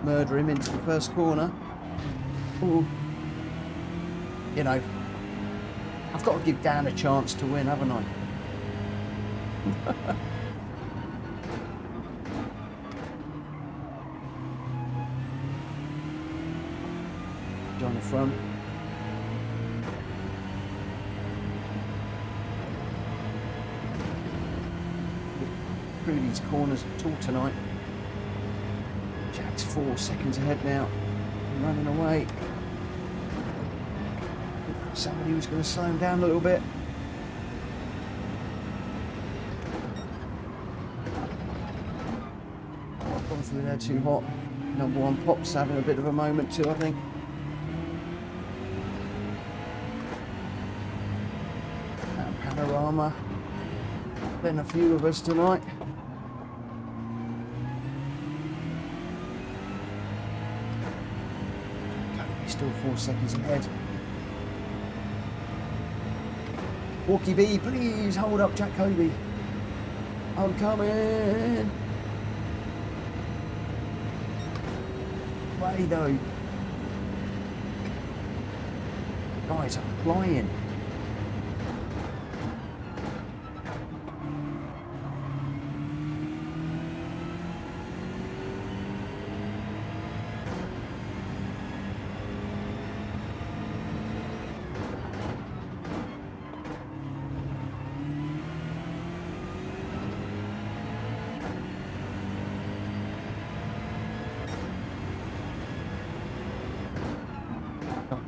Murder him into the first corner. Ooh. You know, I've got to give Dan a chance to win, haven't I? On the front. Through these corners at all tonight. Jack's 4 seconds ahead now. Running away. Somebody was going to slow him down a little bit. Oh, I've gone through there too hot. Number 1 Pop's having a bit of a moment too, I think. panorama than a few of us tonight. He's still 4 seconds ahead. Walkie B, please hold up Jack Kobe. I'm coming. Way though. Guys, I'm flying.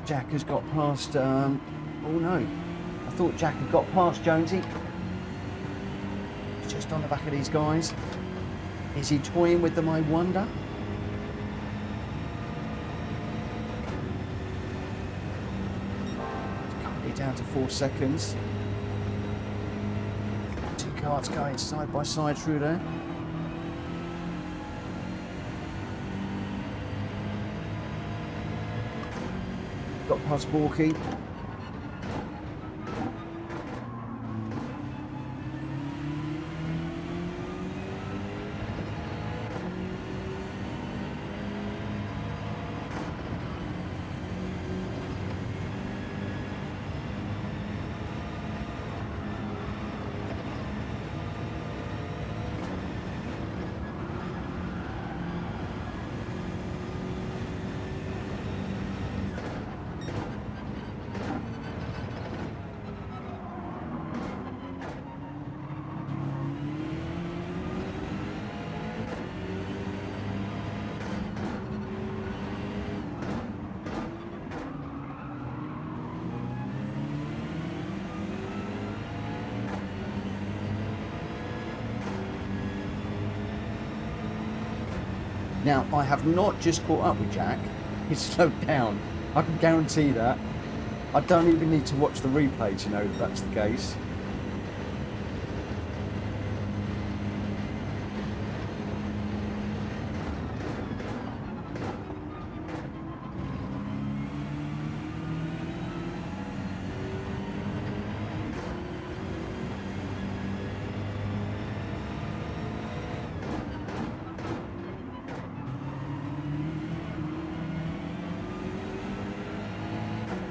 Jack has got past, oh no, I thought Jack had got past Jonesy. He's just on the back of these guys. Is he toying with them, I wonder? Currently down to 4 seconds. 2 cars going side by side through there. Got past Borky. Now, I have not just caught up with Jack. He's slowed down. I can guarantee that. I don't even need to watch the replay to know that that's the case.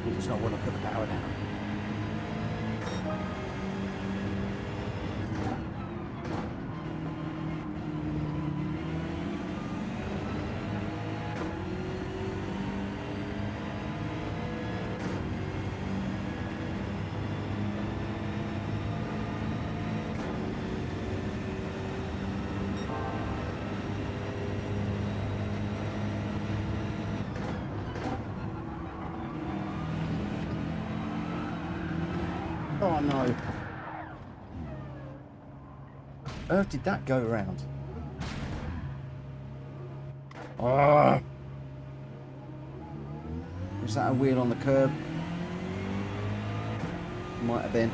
He does not want to put the power down. Oh no. How did that go around? Ah! Was that a wheel on the curb? Might have been.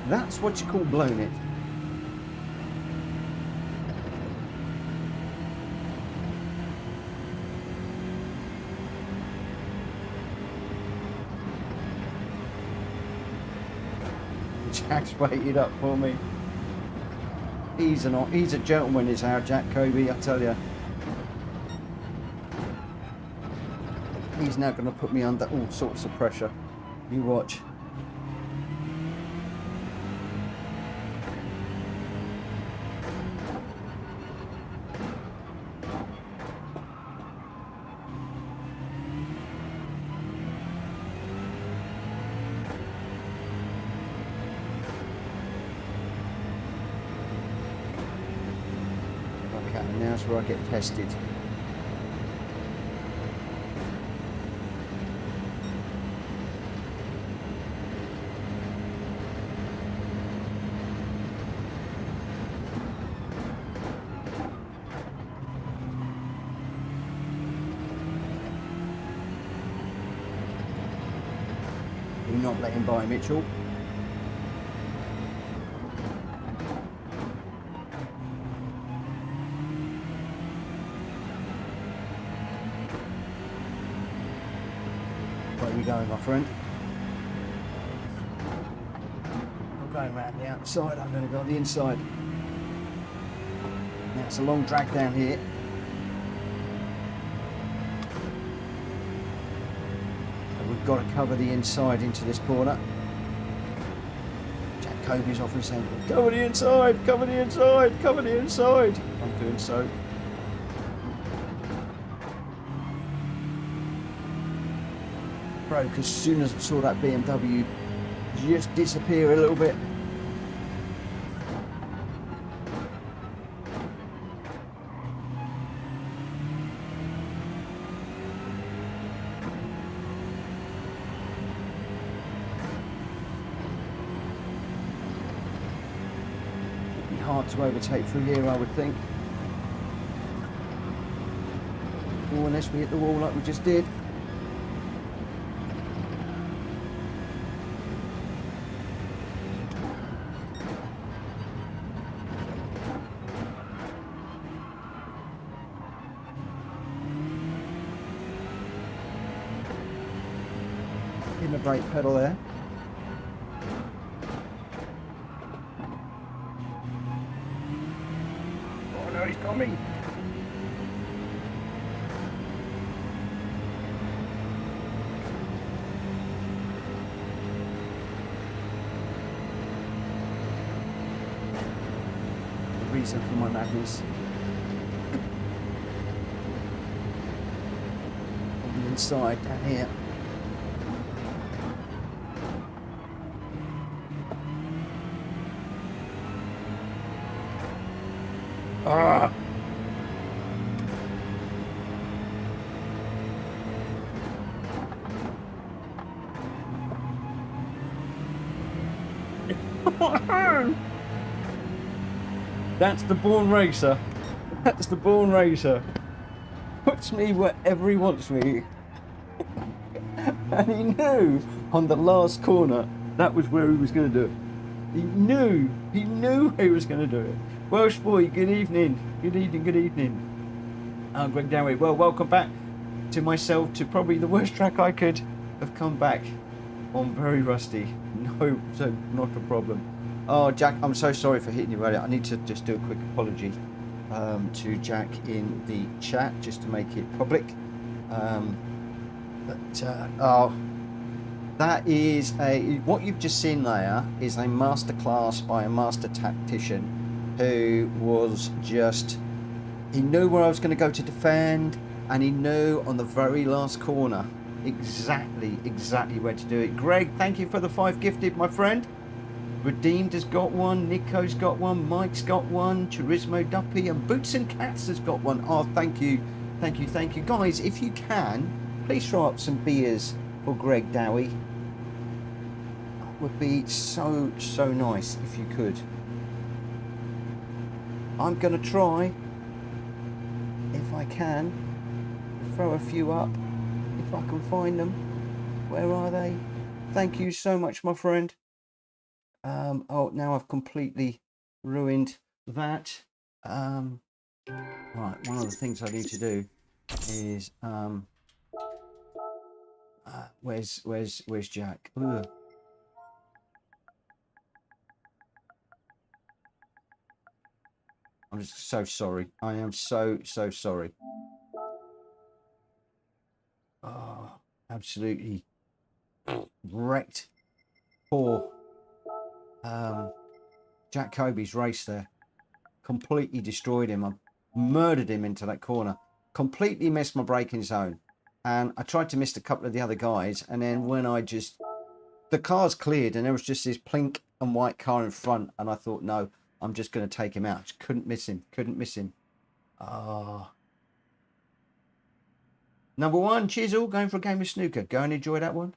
That's what you call blown it. Jack's waited up for me. He's a gentleman, is our Jack Kobe, I tell you. He's now going to put me under all sorts of pressure. You watch. Now's where I get tested. not let him by, Mitchell. Where are we going, my friend? I'm going around the outside. I'm going to go on the inside. Now it's a long drag down here. We've got to cover the inside into this corner. Jack Kobe's off his head. Cover the inside, cover the inside, cover the inside. I'm doing so. Broke as soon as I saw that BMW just disappear a little bit. Hard to overtake through here, I would think. Oh, unless we hit the wall like we just did. In the brake pedal there. He's coming. The reason for my madness. On the inside down here. Ah! That's the born racer. That's the born racer. Puts me wherever he wants me. And he knew on the last corner that was where he was going to do it. He knew he was going to do it. Welsh boy, good evening. Good evening, good evening. I'm Gr.3. Well, welcome back to myself, to probably the worst track I could have come back on. Very rusty. No, so not a problem. Oh, Jack, I'm so sorry for hitting you earlier. I need to just do a quick apology to Jack in the chat, just to make it public. Oh, that is what you've just seen there is a masterclass by a master tactician who was just, he knew where I was going to go to defend, and he knew on the very last corner exactly where to do it. Greg, thank you for the 5 gifted, my friend. Redeemed has got one, Nico's got one, Mike's got one, Turismo Duppy, and Boots and Cats has got one. Oh, thank you, thank you, thank you. Guys, if you can, please throw up some beers for Greg Dowie. That would be so nice if you could. I'm going to try, if I can, throw a few up, if I can find them. Where are they? Thank you so much, my friend. Oh, now I've completely ruined that. Right, one of the things I need to do is where's Jack? Ugh. I'm just so sorry. I am so sorry. Oh, absolutely wrecked poor Jack Kobe's race there. Completely destroyed him. I murdered him into that corner. Completely missed my braking zone. And I tried to miss a couple of the other guys. And then when the car's cleared and there was just this pink and white car in front. And I thought, no, I'm just going to take him out. Just couldn't miss him. Couldn't miss him. Ah. Number 1, Chisel, going for a game of snooker. Go and enjoy that one.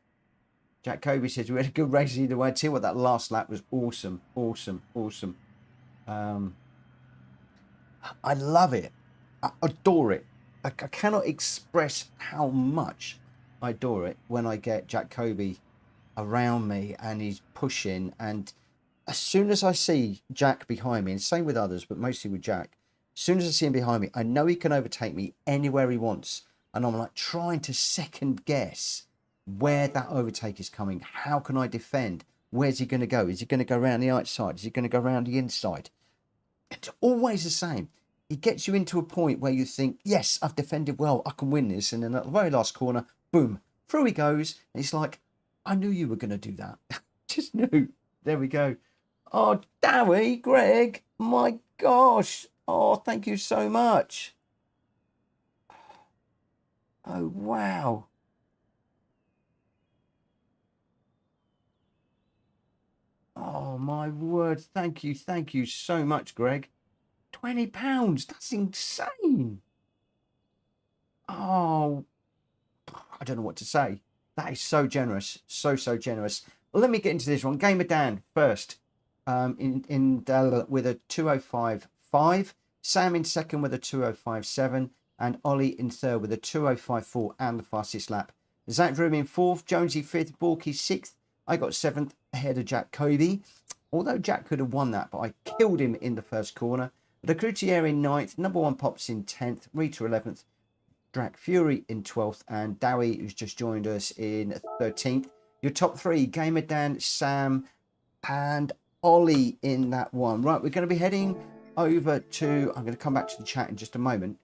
Jack Kobe says we had a good race either way. I tell you what, that last lap was awesome. I love it. I adore it. I cannot express how much I adore it when I get Jack Kobe around me and he's pushing. And as soon as I see Jack behind me, and same with others, but mostly with Jack, as soon as I see him behind me, I know he can overtake me anywhere he wants. And I'm like trying to second guess where that overtake is coming. How can I defend? Where's he going to go? Is he going to go around the outside? Is he going to go around the inside? It's always the same. It gets you into a point where you think, yes, I've defended well, I can win this. And then at the very last corner, boom, through he goes. And it's like, I knew you were going to do that. Just knew. There we go. Oh, Dowie, Greg, my gosh. Oh, thank you so much. Oh, wow. Oh, my word. Thank you so much, Greg. £20. That's insane. Oh, I don't know what to say. That is so generous. So generous. Well, let me get into this one. Gamer Dan first with a 2:05.5. Sam in second with a 2:05.7. And Ollie in third with a 2:05.4 and the fastest lap. Zach Vroom in fourth. Jonesy fifth. Borky sixth. I got seventh ahead of Jack Kobe. Although Jack could have won that, but I killed him in the first corner. The Croutier in ninth. Number one Pops in 10th. Rita 11th. Drac Fury in 12th, and Dowie, who's just joined us, in 13th. Your top three, Gamer Dan, Sam, and Ollie in that one. Right, we're going to be heading over to, I'm going to come back to the chat in just a moment.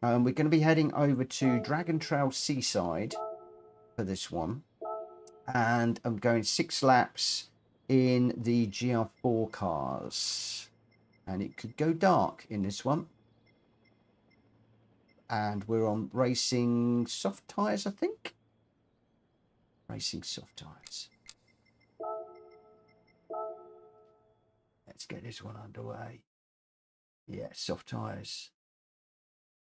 We're going to be heading over to Dragon Trail Seaside for this one. And I'm going 6 laps in the Gr.4 cars. And it could go dark in this one. And we're on racing soft tyres, I think. Racing soft tyres. Let's get this one underway. Yeah, soft tyres.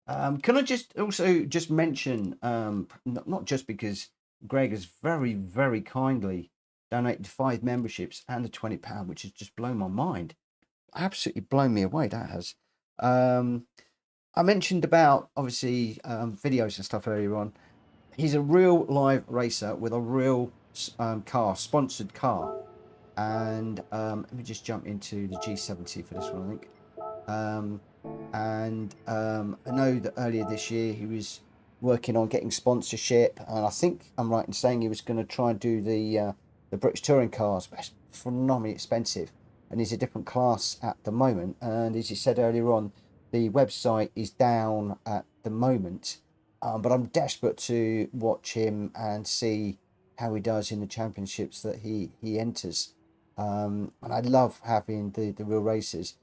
Can I just also just mention, not just because Greg has very kindly donated 5 memberships and the £20, which has just blown my mind. Absolutely blown me away, that has. I mentioned about, obviously, videos and stuff earlier on. He's a real live racer with a real car, sponsored car. And let me just jump into the G70 for this one, I think. I know that earlier this year he was working on getting sponsorship. And I think I'm right in saying he was going to try and do the British touring cars, but it's phenomenally expensive. And he's a different class at the moment. And as you said earlier on, the website is down at the moment, but I'm desperate to watch him and see how he does in the championships that he enters. And I love having the real races.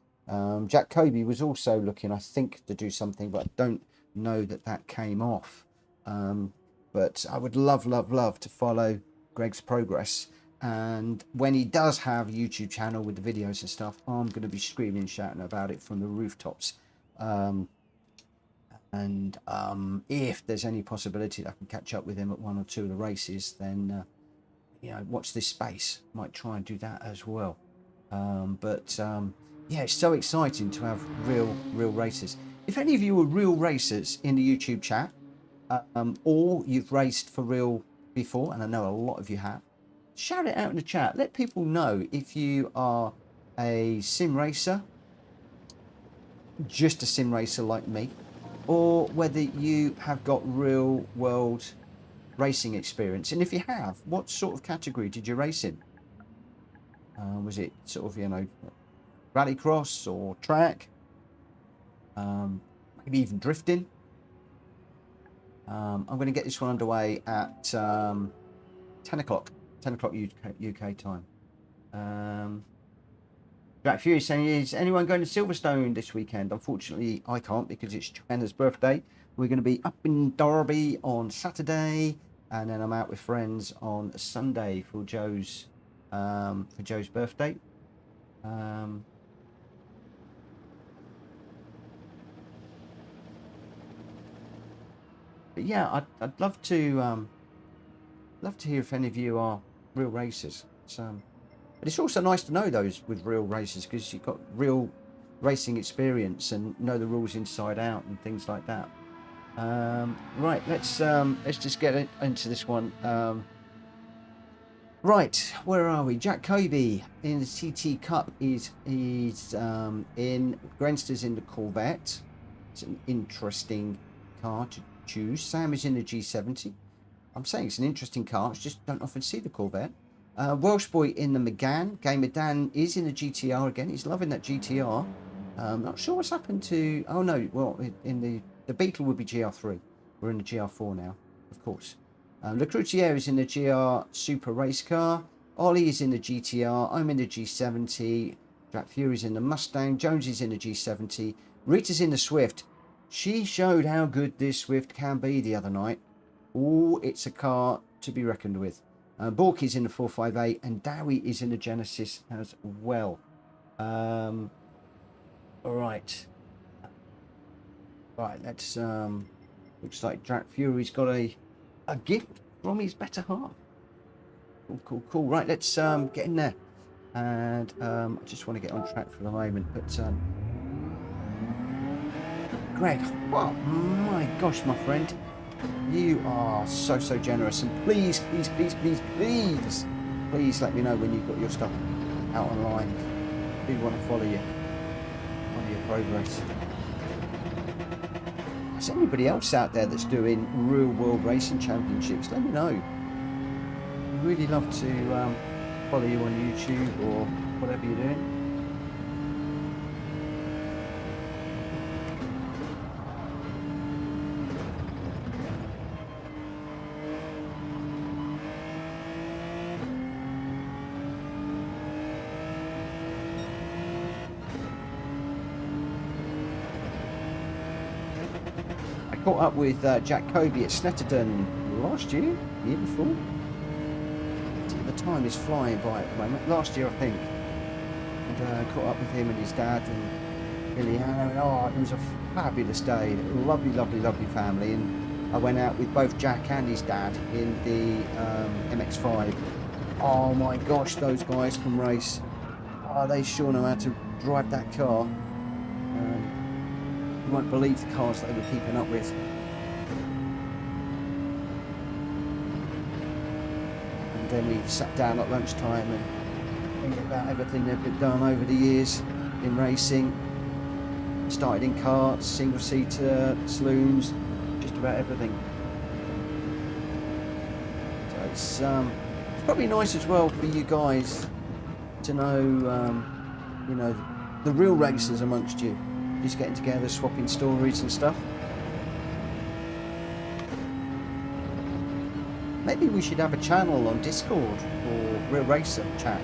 Jack Kobe was also looking, I think, to do something, but I don't know that came off. But I would love to follow Greg's progress. And when he does have a YouTube channel with the videos and stuff, I'm going to be screaming and shouting about it from the rooftops. If there's any possibility that I can catch up with him at 1 or 2 of the races, then watch this space. Might try and do that as well. Yeah, it's so exciting to have real races. If any of you are real racers in the YouTube chat, or you've raced for real before, and I know a lot of you have, shout it out in the chat. Let people know if you are a sim racer, just a sim racer like me, or whether you have got real world racing experience. And if you have, what sort of category did you race in? Was it sort of, rallycross or track? Maybe even drifting? I'm going to get this one underway at 10 o'clock UK time. Jack Fury saying, is anyone going to Silverstone this weekend? Unfortunately, I can't because it's Joanna's birthday. We're going to be up in Derby on Saturday, and then I'm out with friends on Sunday for Joe's birthday. But yeah, I'd love to hear if any of you are real racers. But it's also nice to know those with real races, because you've got real racing experience and know the rules inside out and things like that. Right, let's just get into this one. Right, where are we? Jack Kobe in the CT Cup is in Grenster's in the Corvette. It's an interesting car to choose. Sam is in the G70. I'm saying it's an interesting car. I just don't often see the Corvette. Welsh Boy in the Megane. Gamer Dan is in the GTR again. He's loving that GTR. Not sure what's happened to... Oh, no. Well, in the Beetle would be GR3. We're in the GR4 now, of course. Le Croutier is in the GR Super Race Car. Ollie is in the GTR. I'm in the G70. Jack Fury's in the Mustang. Jones is in the G70. Rita's in the Swift. She showed how good this Swift can be the other night. Oh, it's a car to be reckoned with. Borky's in the 458 and Dowie is in the Genesis as well. All right. Right, let's... looks like Jack Fury's got a gift from his better half. Cool. Right, let's get in there. And I just want to get on track for the moment. But Greg, oh my gosh, my friend. You are so generous, and please let me know when you've got your stuff out online. I do want to follow your progress. Is there anybody else out there that's doing real world racing championships? Let me know. I'd really love to follow you on YouTube or whatever you're doing. Caught up with Jack Kobe at Snetterton last year, the year before. The time is flying by at the moment. Last year, I think. And caught up with him and his dad and Liliana. And, oh, it was a fabulous day. Lovely family. And I went out with both Jack and his dad in the MX-5. Oh my gosh, those guys can race. Oh, they sure know how to drive that car. You won't believe the cars that they were keeping up with. And then we sat down at lunchtime and thinking about everything they've done over the years in racing. Started in karts, single-seater, saloons, just about everything. So it's probably nice as well for you guys to know, you know, the real racers amongst you. Just getting together, swapping stories and stuff. Maybe we should have a channel on Discord or Real Racer chat.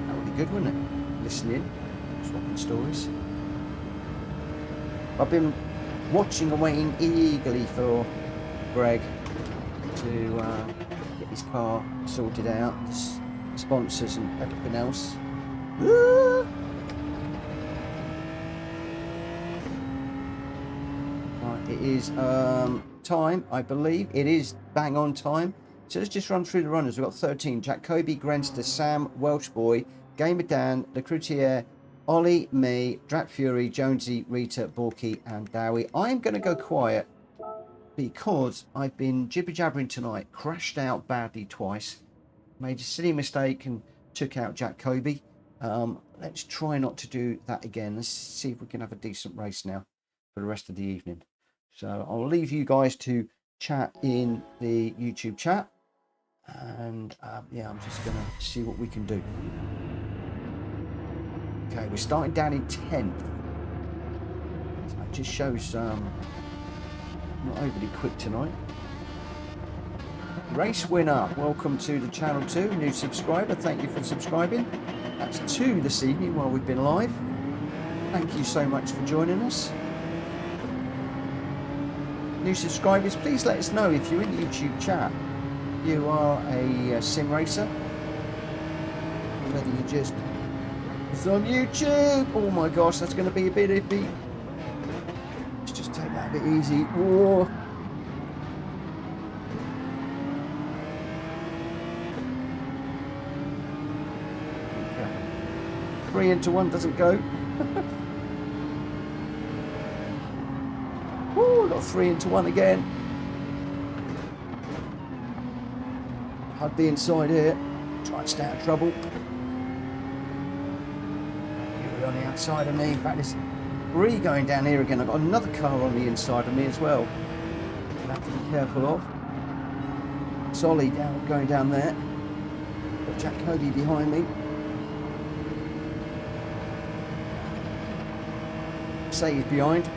That would be good, wouldn't it? Listening, swapping stories. I've been watching and waiting eagerly for Greg to get his car sorted out, the sponsors and everything else. It is time, I believe. It is bang on time. So let's just run through the runners. We've got 13. Jack Kobe, Grenster, Sam, Welsh Boy, Gamer Dan, Le Croutier, Ollie, me, Jack Fury, Jonesy, Rita, Borky, and Dowie. I'm going to go quiet because I've been jibber-jabbering tonight. Crashed out badly twice. Made a silly mistake and took out Jack Kobe. Let's try not to do that again. Let's see if we can have a decent race now for the rest of the evening. So I'll leave you guys to chat in the YouTube chat, and yeah, I'm just gonna see what we can do. Okay, we're starting down in 10th. So it just shows not overly quick tonight. Race winner, welcome to the channel 2, new subscriber, thank you for subscribing. That's 2 this evening while we've been live. Thank you so much for joining us. New subscribers, please let us know if you're in the YouTube chat. You are a sim racer, whether you just it's on YouTube. Oh my gosh, that's going to be a bit iffy. Let's just take that a bit easy. Whoa. Okay. 3 into 1 doesn't go. Got 3 into 1 again. hug the inside here, try and stay out of trouble. Fury on the outside of me. In fact, there's 3 going down here again. I've got another car on the inside of me as well. I'll have to be careful of. Solly going down there. Got Jack Cody behind me. Say he's behind.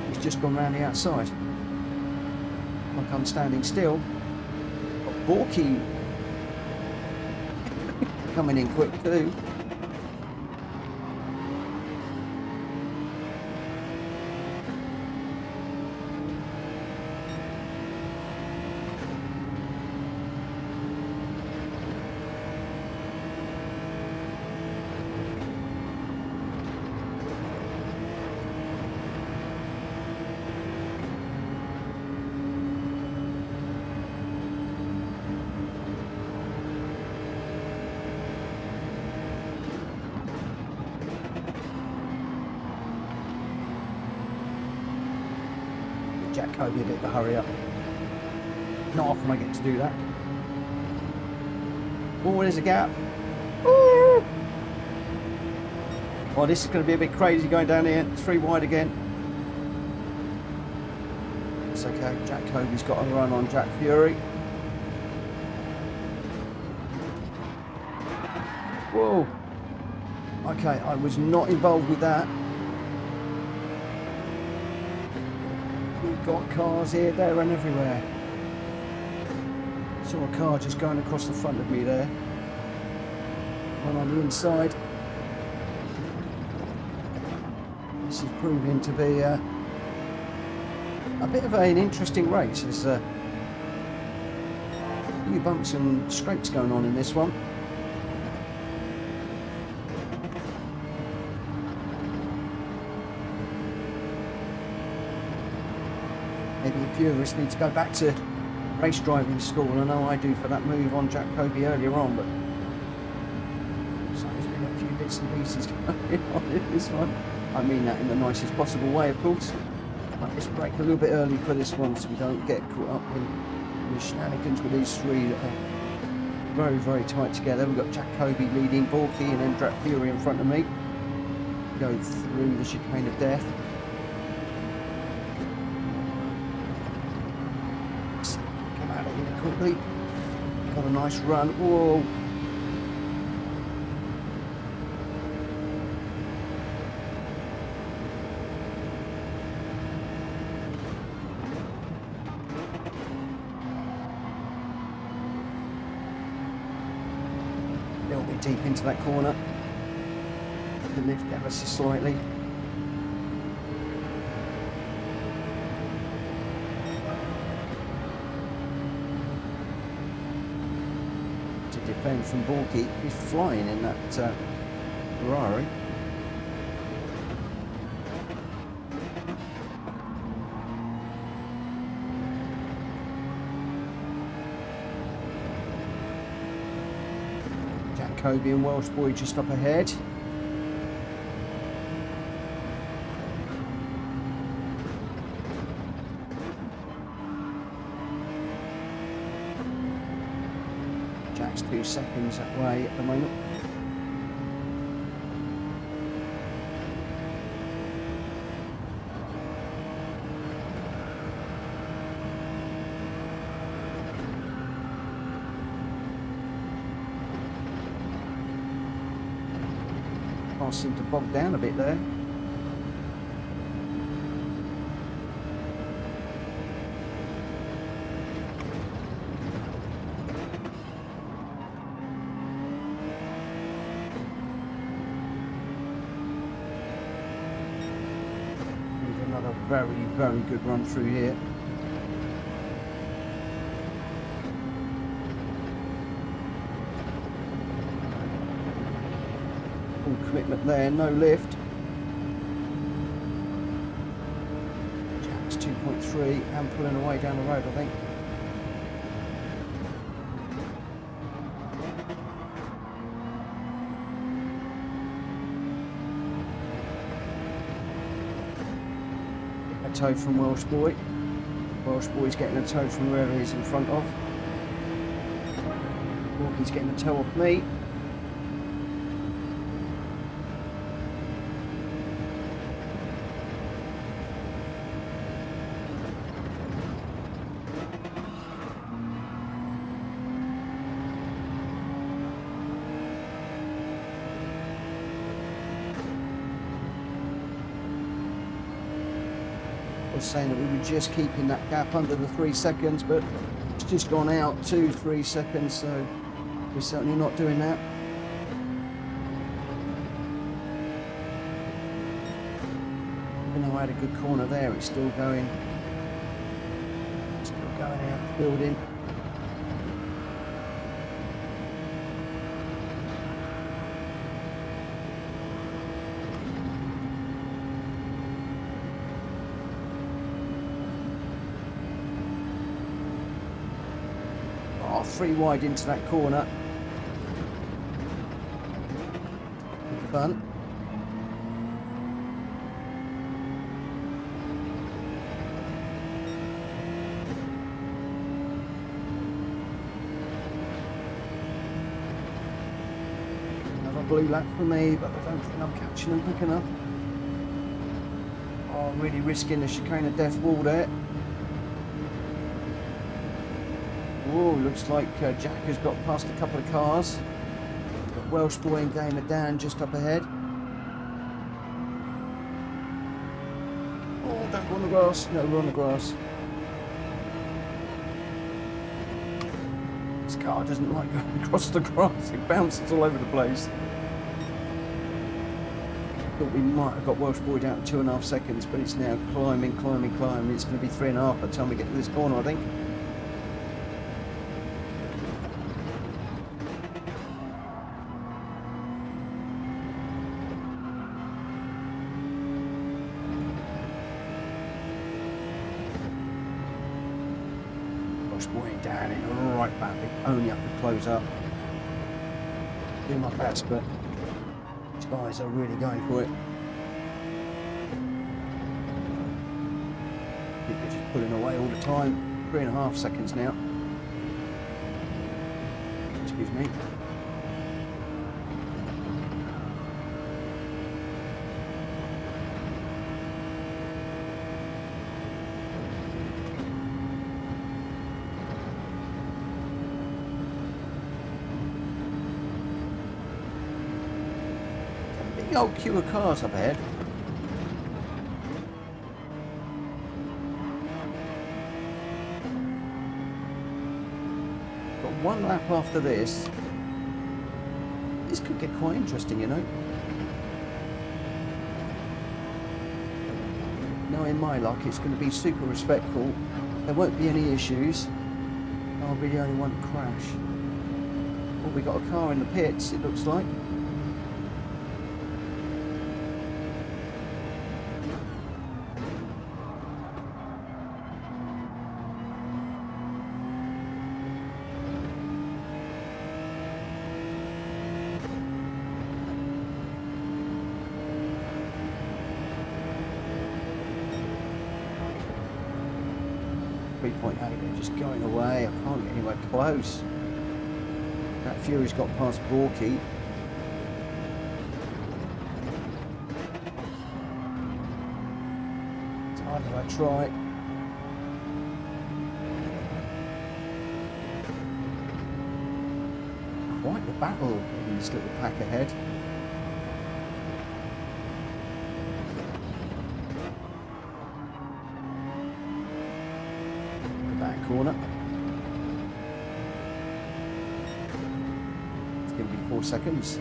He's just gone round the outside. Like I'm standing still. Got Borky coming in quick too. Jack Cody a bit of a hurry up. Not often I get to do that. Oh, there's a gap. Ooh. Oh, this is going to be a bit crazy going down here. 3 wide again. It's okay. Jack Cody's got a run on Jack Fury. Whoa. Okay, I was not involved with that. We've got cars here, there and everywhere. Saw a car just going across the front of me there. One on the inside. This is proving to be a bit of an interesting race. There's a few bumps and scrapes going on in this one. Maybe a few of us need to go back to race driving school. I know I do for that move on Jack Cody earlier on, but so there's been a few bits and pieces going on in this one. I mean that in the nicest possible way, of course. But let's brake a little bit early for this one so we don't get caught up in the shenanigans with these 3 that are very, very tight together. We've got Jack Cody leading, Borky and then Jack Fury in front of me. Go through the chicane of death. Quickly, got a nice run. Whoa! A little bit deep into that corner. The lift ever so slightly. Defend from Borky. He's flying in that Ferrari. Jack Cody and Welsh Boy just up ahead. Jack's 2 seconds that way at the moment. Car seemed to bog down a bit there. Very, very good run through here. Full commitment there, no lift. Jack's 2.3 and pulling away down the road, I think. Tow from Welsh Boy. Welsh Boy's getting a tow from wherever he's in front of. He's getting the toe off me. Saying that we were just keeping that gap under the 3 seconds, but it's just gone out 2-3 seconds, so we're certainly not doing that. Even though I had a good corner there, it's still going out the building. Oh, 3 wide into that corner. Fun. Another blue lap for me, but I don't think I'm catching them quick enough. Oh, really risking the chicane of death wall there. Oh, looks like Jack has got past a couple of cars. Got Welsh Boy and Gamer Dan just up ahead. Oh, don't go on the grass. No, we're on the grass. This car doesn't like going across the grass. It bounces all over the place. Thought we might have got Welsh Boy down to 2.5 seconds, but it's now climbing. It's going to be 3.5 by the time we get to this corner, I think. Down in right back, only up to close up. Do my best, but these guys are really going for it. I think they're just pulling away all the time. 3.5 seconds now. Excuse me. Old queue of cars up ahead. Got 1 lap after this. This could get quite interesting, you know. Knowing my luck, it's going to be super respectful. There won't be any issues. I'll be the only one to crash. Oh, we got a car in the pits, it looks like. 3.8, they're just going away. I can't get anywhere close. That Fury's got past Borky. As hard as I try. Quite the battle in this little pack ahead. Corner. It's going to be 4 seconds.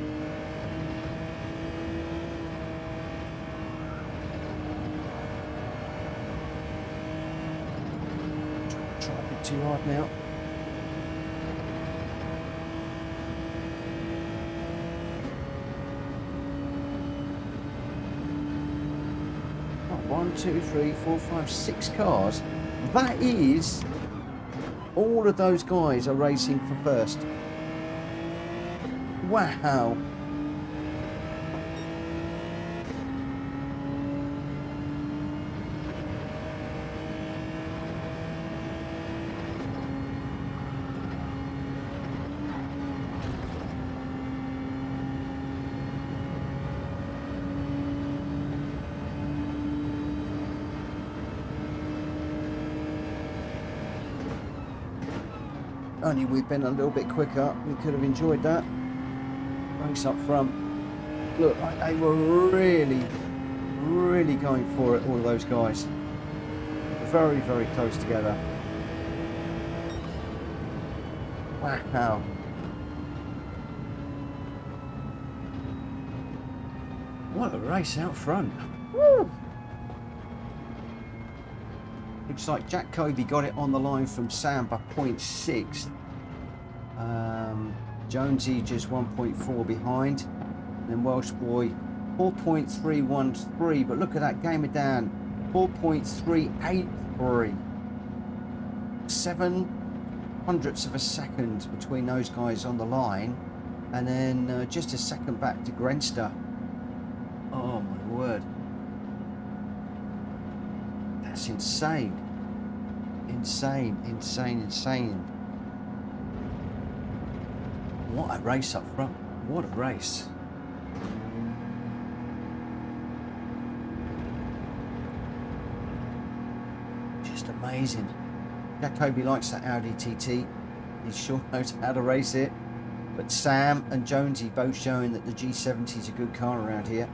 Try a bit too hard now. Oh, 1, 2, 3, 4, 5, 6 cars. That is. All of those guys are racing for first. Wow. Only we've been a little bit quicker, we could have enjoyed that. Race up front. Look, they were really going for it, all of those guys. Very, very close together. Wow. What a race out front. Woo! Looks like Jack Kobe got it on the line from Sam by 0.6. Jonesy just 1.4 behind. And then Welsh Boy 4.313. But look at that, Gamer Dan 4.383. 7 hundredths of a second between those guys on the line. And then just a second back to Grenster. Oh my word. That's insane. Insane. What a race up front. What a race. Just amazing. Jacoby likes that Audi TT. He sure knows how to race it. But Sam and Jonesy both showing that the G70 is a good car around here.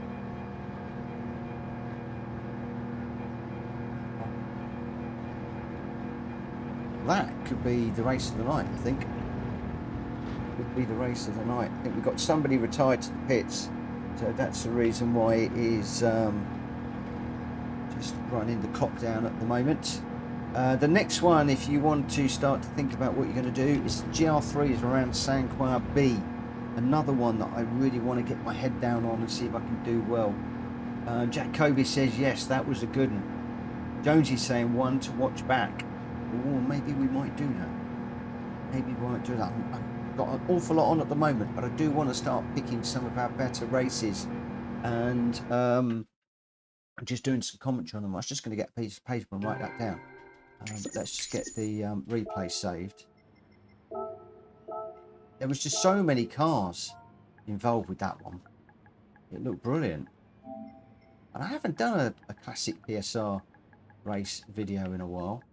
That could be the race of the night, I think. Could be the race of the night. I think we've got somebody retired to the pits, so that's the reason why it is just running the clock down at the moment. The next one, if you want to start to think about what you're going to do, is Gr.3 is around San Croix B. Another one that I really want to get my head down on and see if I can do well. Jack Kobe says yes, that was a good one. Jonesy's saying one to watch back. Oh, maybe we might do that. Maybe we might do that. I've got an awful lot on at the moment, but I do want to start picking some of our better races. And I'm just doing some commentary on them. I was just going to get a piece of paper and write that down. But let's just get the replay saved. There was just so many cars involved with that one. It looked brilliant. And I haven't done a classic PSR race video in a while.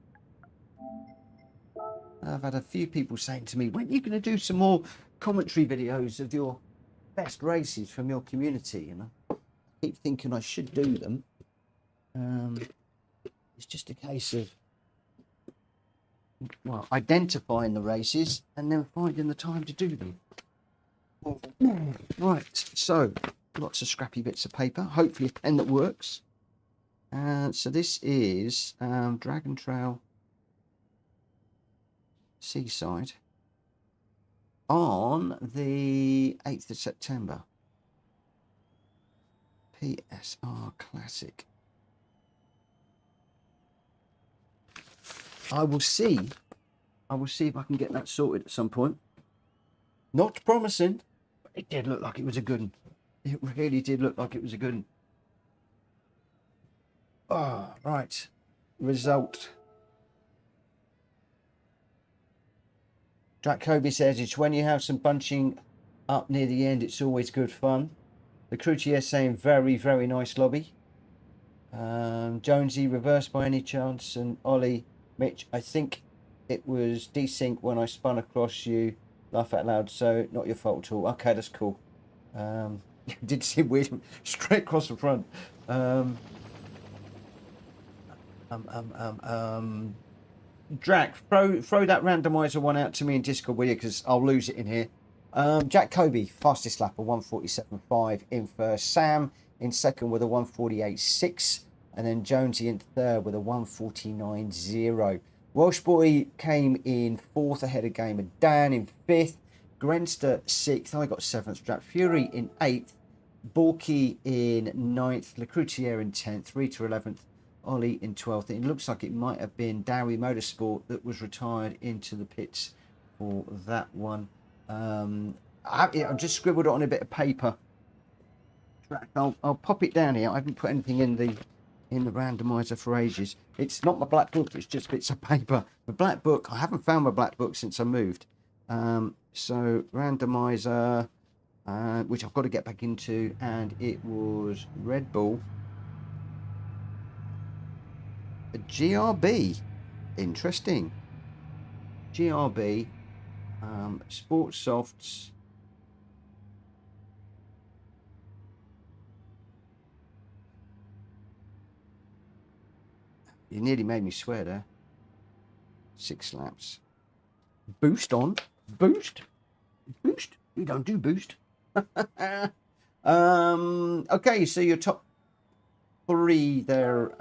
I've had a few people saying to me, when are you going to do some more commentary videos of your best races from your community? And I keep thinking I should do them. It's just a case of, well, identifying the races and then finding the time to do them. Right, so lots of scrappy bits of paper, hopefully a pen that works. So this is Dragon Trail Seaside on the 8th of September. PSR Classic. I will see if I can get that sorted at some point. Not promising, but it did look like it was a good one. It really did look like it was a good one. Oh, right. Result. Jack Kobe says it's when you have some bunching up near the end, it's always good fun. The Croix saying very, very nice lobby. Jonesy, reverse by any chance? And Ollie, Mitch, I think it was desync when I spun across you. Laugh out loud, so not your fault at all. Okay, that's cool. Did see weird straight across the front. Drac, throw that randomiser one out to me in Discord, will you? Because I'll lose it in here. Jack Kobe, fastest lap, a 147.5 in first. Sam in second with a 148.6. And then Jonesy in third with a 149.0. Welsh Boy came in fourth ahead of Gamer Dan in fifth. Grenster sixth. I got seventh. Drac Fury in eighth. Borky in ninth. Lecroutier in 10th. Rita 11th. Ollie in 12th. It looks like it might have been Dowie Motorsport that was retired into the pits for that one. I've just scribbled it on a bit of paper. I'll pop it down here. I haven't put anything in the randomizer for ages. It's not my black book, it's just bits of paper. The black book, I haven't found my black book since I moved. So randomizer, which I've got to get back into, and it was Red Bull. A GRB, interesting. GRB Sports softs. You nearly made me swear there. 6 laps. Boost on. Boost. Boost. We don't do boost. Okay, so your top 3 there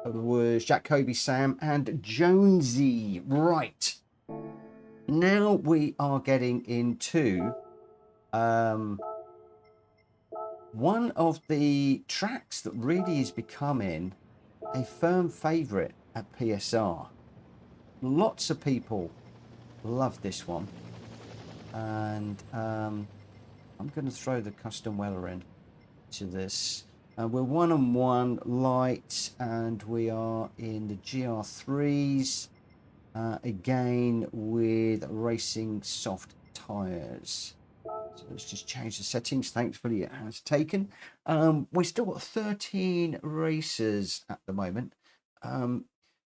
was Jack, Kobe, Sam, and Jonesy. Right. Now we are getting into one of the tracks that really is becoming a firm favourite at PSR. Lots of people love this one, and I'm going to throw the custom Weller in to this. We're 1-on-1 light, and we are in the Gr.3s again with racing soft tyres. So let's just change the settings. Thankfully it has taken. We've still got 13 racers at the moment.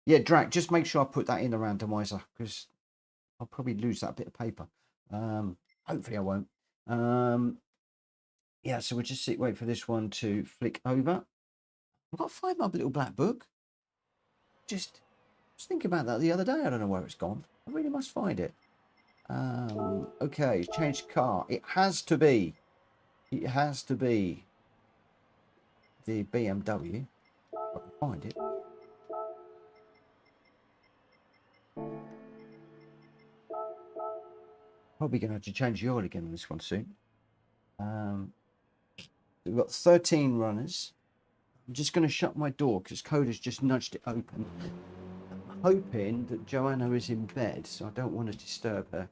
Yeah, Drac, just make sure I put that in the randomiser, because I'll probably lose that bit of paper. Hopefully I won't. Yeah, so we'll just wait for this one to flick over. I've got to find my little black book. Just thinking about that the other day. I don't know where it's gone. I really must find it. Okay, change car. It has to be the BMW. If I can find it. Probably going to have to change the oil again on this one soon. We've got 13 runners. I'm just going to shut my door because Coda's just nudged it open. I'm hoping that Joanna is in bed, so I don't want to disturb her.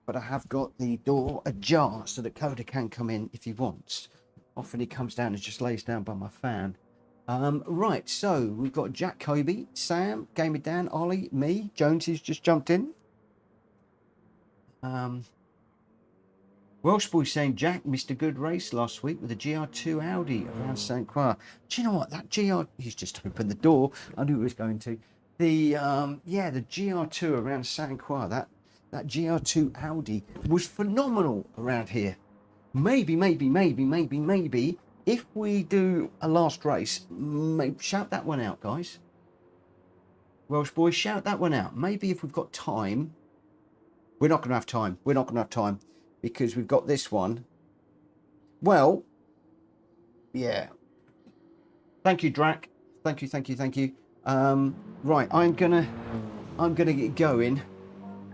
But I have got the door ajar so that Coda can come in if he wants. Often he comes down and just lays down by my fan. Right, so we've got Jack, Kobe, Sam, Gamer Dan, Ollie, me, Jonesy's just jumped in. Welsh boy saying Jack missed a good race last week with a GR2 Audi around St. Croix. Do you know what, that GR? He's just opened the door. I knew he was going to. The the GR2 around St. Croix. That GR2 Audi was phenomenal around here. Maybe if we do a last race, shout that one out, guys. Welsh boy, shout that one out. Maybe if we've got time. We're not going to have time. We're not going to have time because we've got this one. Well, yeah. Thank you, Drac. Thank you. Right, I'm gonna get going.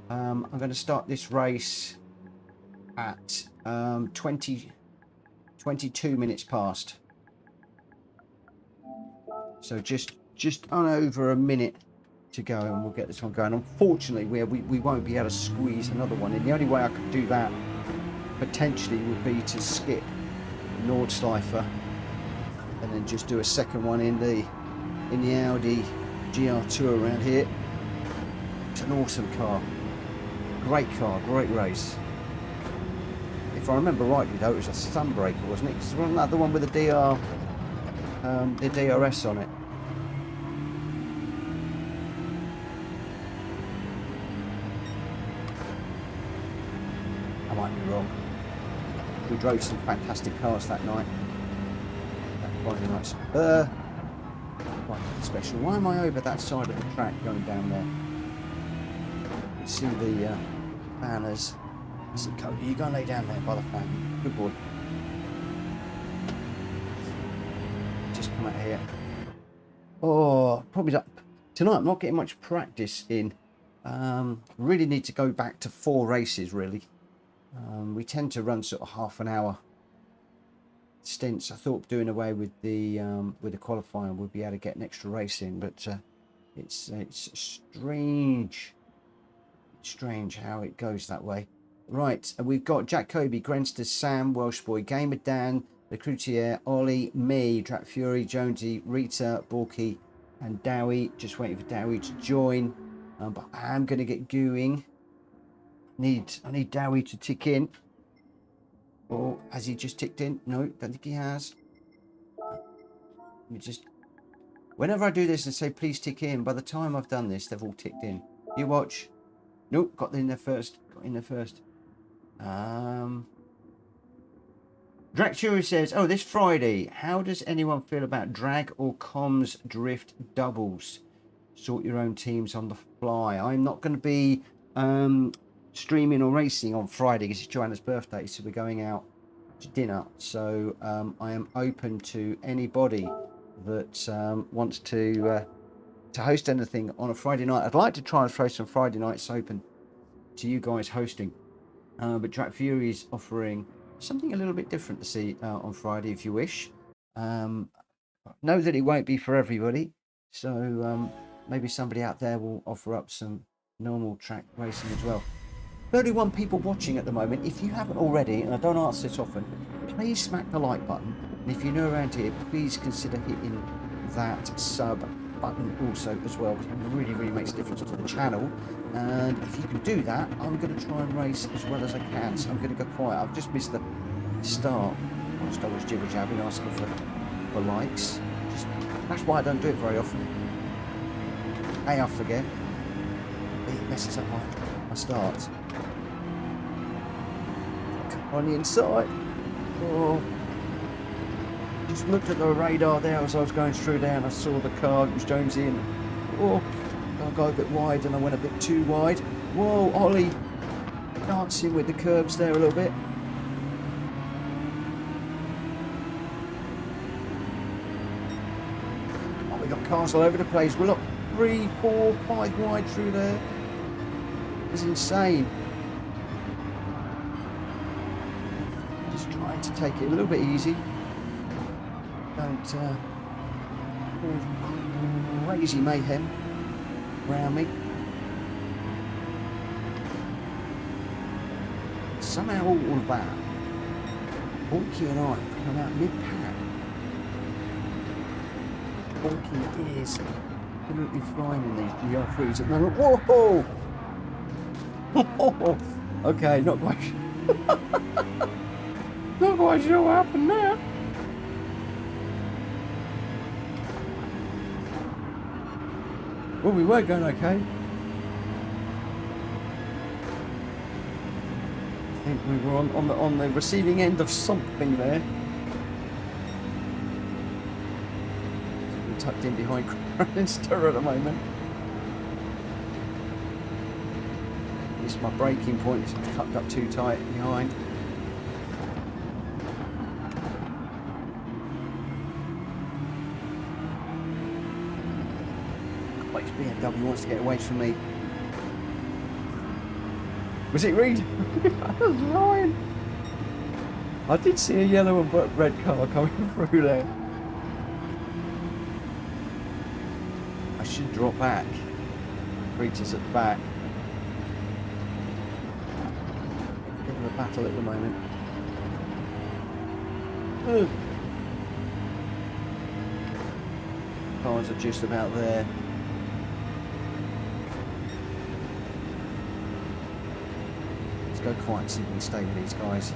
I'm gonna start this race at 22 minutes past. So just on over a minute to go, and we'll get this one going. Unfortunately, we won't be able to squeeze another one in. The only way I could do that potentially would be to skip Nordschleife and then just do a second one in the Audi GR2 around here. It's an awesome car, great race. If I remember rightly though, it was a Sunbreaker, wasn't it? Because it wasn't that the one with the DRS on it. I might be wrong. We drove some fantastic cars that night. That Friday night Spur. Quite special. Why am I over that side of the track going down there? You can see the banners. Listen, Cody, you go and lay down there by the fan. Good boy. Just come out here. Oh, probably not. Tonight I'm not getting much practice in. Really need to go back to 4 races really. We tend to run sort of half an hour stints. I thought doing away with the qualifying would be able to get an extra race in, but it's strange how it goes that way. Right, we've got Jack, Kobe, Grenster, Sam, Welsh boy, Gamer Dan, the Croutier, Ollie, me, Drat Fury, Jonesy, Rita, Borky, and Dowie. Just waiting for Dowie to join, but I am going to get going. I need Dowie to tick in. Or has he just ticked in? No, don't think he has. Let me just. Whenever I do this and say please tick in, by the time I've done this, they've all ticked in. You watch. Nope, got in there first. Gr.3 says, oh, this Friday, how does anyone feel about drag or comms drift doubles? Sort your own teams on the fly. I'm not going to be streaming or racing on Friday because it's Joanna's birthday, so we're going out to dinner. So I am open to anybody that wants to host anything on a Friday night. I'd like to try and throw some Friday nights open to you guys hosting, but Gr.3 is offering something a little bit different to see on Friday if you wish. Know that it won't be for everybody, so maybe somebody out there will offer up some normal track racing as well. 31 people watching at the moment. If you haven't already, and I don't ask this often, please smack the like button, and if you're new around here, please consider hitting that sub button also as well, because it really makes a difference to the channel. And if you can do that, I'm going to try and race as well as I can, so I'm going to go quiet. I've just missed the start whilst I was jibber-jabbing, asking for likes. That's why I don't do it very often. A, I forget. B, it messes up my start. On the inside. Oh. Just looked at the radar there as I was going through there, and I saw the car. It was Jonesy, and oh, I got a bit wide and I went a bit too wide. Whoa, Ollie dancing with the curbs there a little bit. Oh, we got cars all over the place. We're like 3, 4, 5 wide through there. It's insane. Just trying to take it a little bit easy. Don't cause crazy mayhem around me. Somehow all of that, Borky and I come out mid-pack. Borky is absolutely flying in these GR3s at the moment. Whoa! Okay, not quite sure what happened there. Well, we were going okay. I think we were on the receiving end of something there. We're tucked in behind Croix at the moment. This is my braking point. It's tucked up too tight behind. BMW wants to get away from me. Was it Reed? I was lying. I did see a yellow and red car coming through there. I should drop back. Creatures at the back. A bit of a battle at the moment. Ugh. Cars are just about there. Go quiet so you can stay with these guys.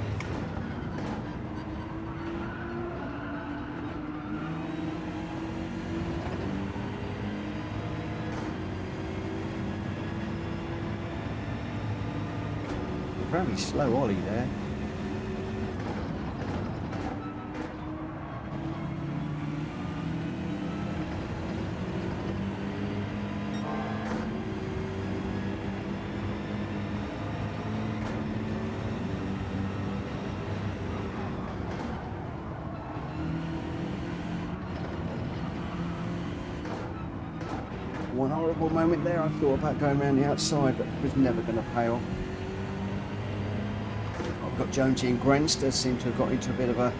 Very slow Ollie there. One horrible moment there, I thought about going around the outside, but it was never going to pay off. I've got Jonesy and Grenster seem to have got into a bit of a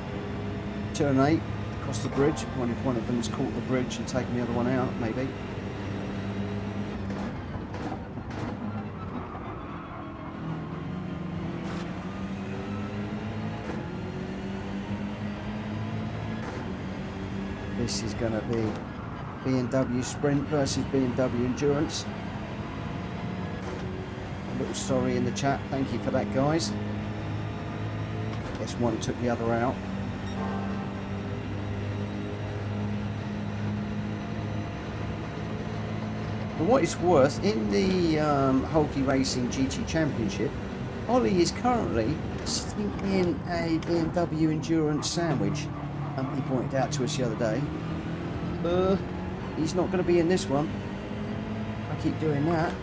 turn 8 across the bridge. I wonder if one of them's caught the bridge and taken the other one out, maybe. This is going to be B&W Sprint versus B&W Endurance. A little sorry in the chat, thank you for that, guys. Guess one took the other out. For what it's worth, in the Hulky Racing GT Championship, Ollie is currently sitting in a BMW Endurance sandwich. He pointed out to us the other day. He's not going to be in this one. I keep doing that.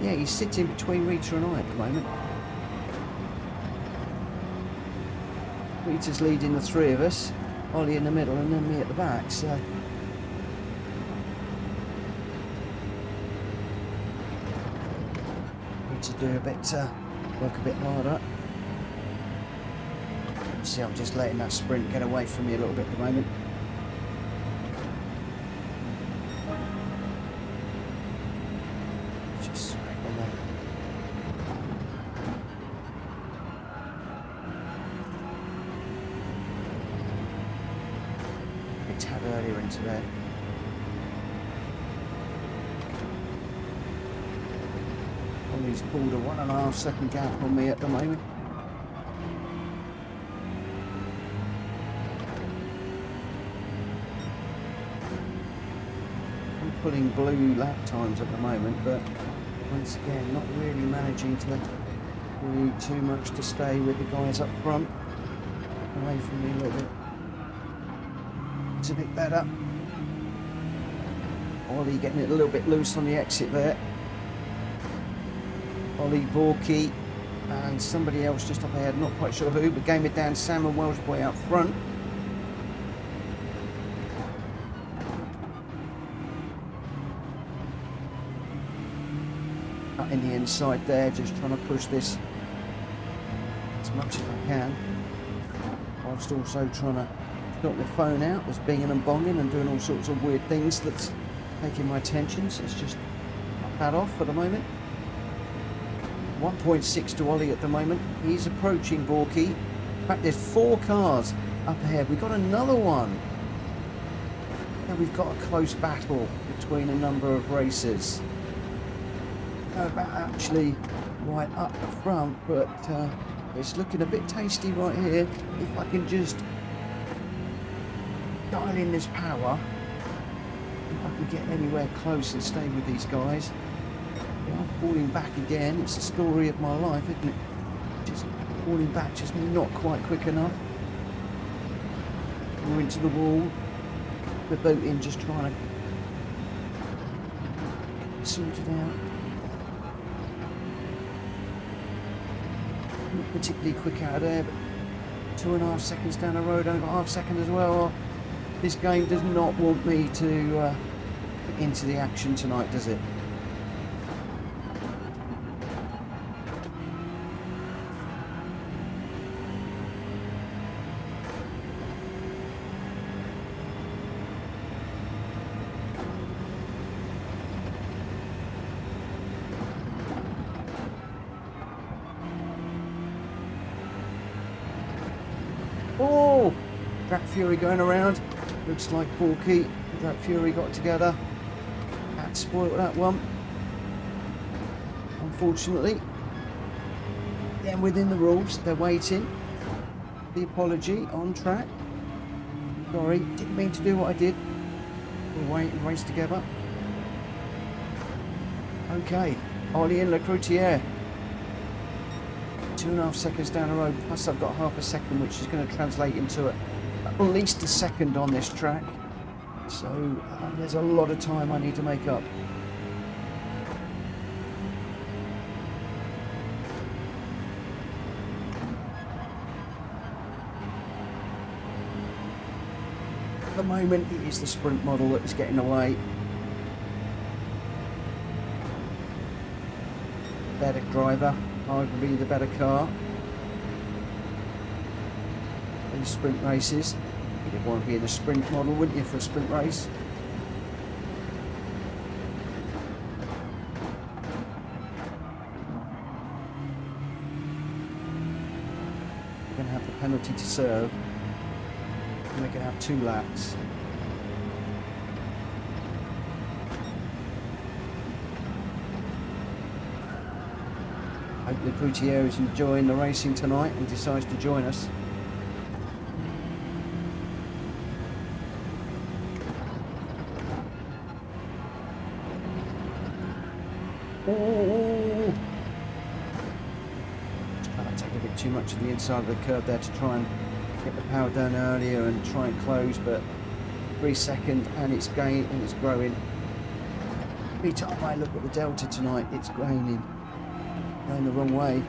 Yeah, he's sitting between Rita and I at the moment. Rita's leading the three of us, Ollie in the middle and then me at the back, so... Need to do a bit, work a bit harder. See, I'm just letting that sprint get away from me a little bit at the moment. Just smack on there. A tad earlier into there. Ollie's pulled a 1.5 second gap on me at the moment. Pulling blue lap times at the moment, but once again not really managing to do too much to stay with the guys up front. Away from me a little bit. It's a bit better. Ollie getting it a little bit loose on the exit there. Ollie, Borky and somebody else just up ahead, not quite sure who, but game it down. Sam and Welsh boy out front. In the inside there, just trying to push this as much as I can, whilst also trying to stop my phone out. There's binging and bonging and doing all sorts of weird things that's taking my attention, so it's just not that off at the moment. 1.6 to Ollie at the moment. He's approaching Borky. In fact, there's 4 cars up ahead. We've got another one. And we've got a close battle between a number of racers. About actually right up the front, but it's looking a bit tasty right here. If I can just dial in this power, if I can get anywhere close and stay with these guys. Yeah, I'm falling back again. It's the story of my life, isn't it? Just falling back, just not quite quick enough. We're into the wall. The boat in, just trying to sort it out. Not particularly quick out of there, but 2.5 seconds down the road, over half second as well. This game does not want me to get into the action tonight, does it? Oh! Drap Fury going around. Looks like Borky and Drap Fury got together. That spoiled that one. Unfortunately. Then within the rules, they're waiting. The apology on track. Sorry, didn't mean to do what I did. We'll wait and race together. Okay, Ollie and Lecroutier. 2.5 seconds down the road, plus I've got half a second, which is going to translate into at least a second on this track. So there's a lot of time I need to make up. At the moment, it is the sprint model that is getting away. Better driver. Arguably the better car. These sprint races, you'd want to be in a sprint model, wouldn't you, for a sprint race? We're going to have the penalty to serve, and we're going to have 2 laps. Hope the Lecroutier is enjoying the racing tonight and decides to join us. Oh! I take a bit too much of the inside of the curve there to try and get the power down earlier and try and close, but 3 seconds and it's going and it's growing. Every time I look at the delta tonight, it's going the wrong way.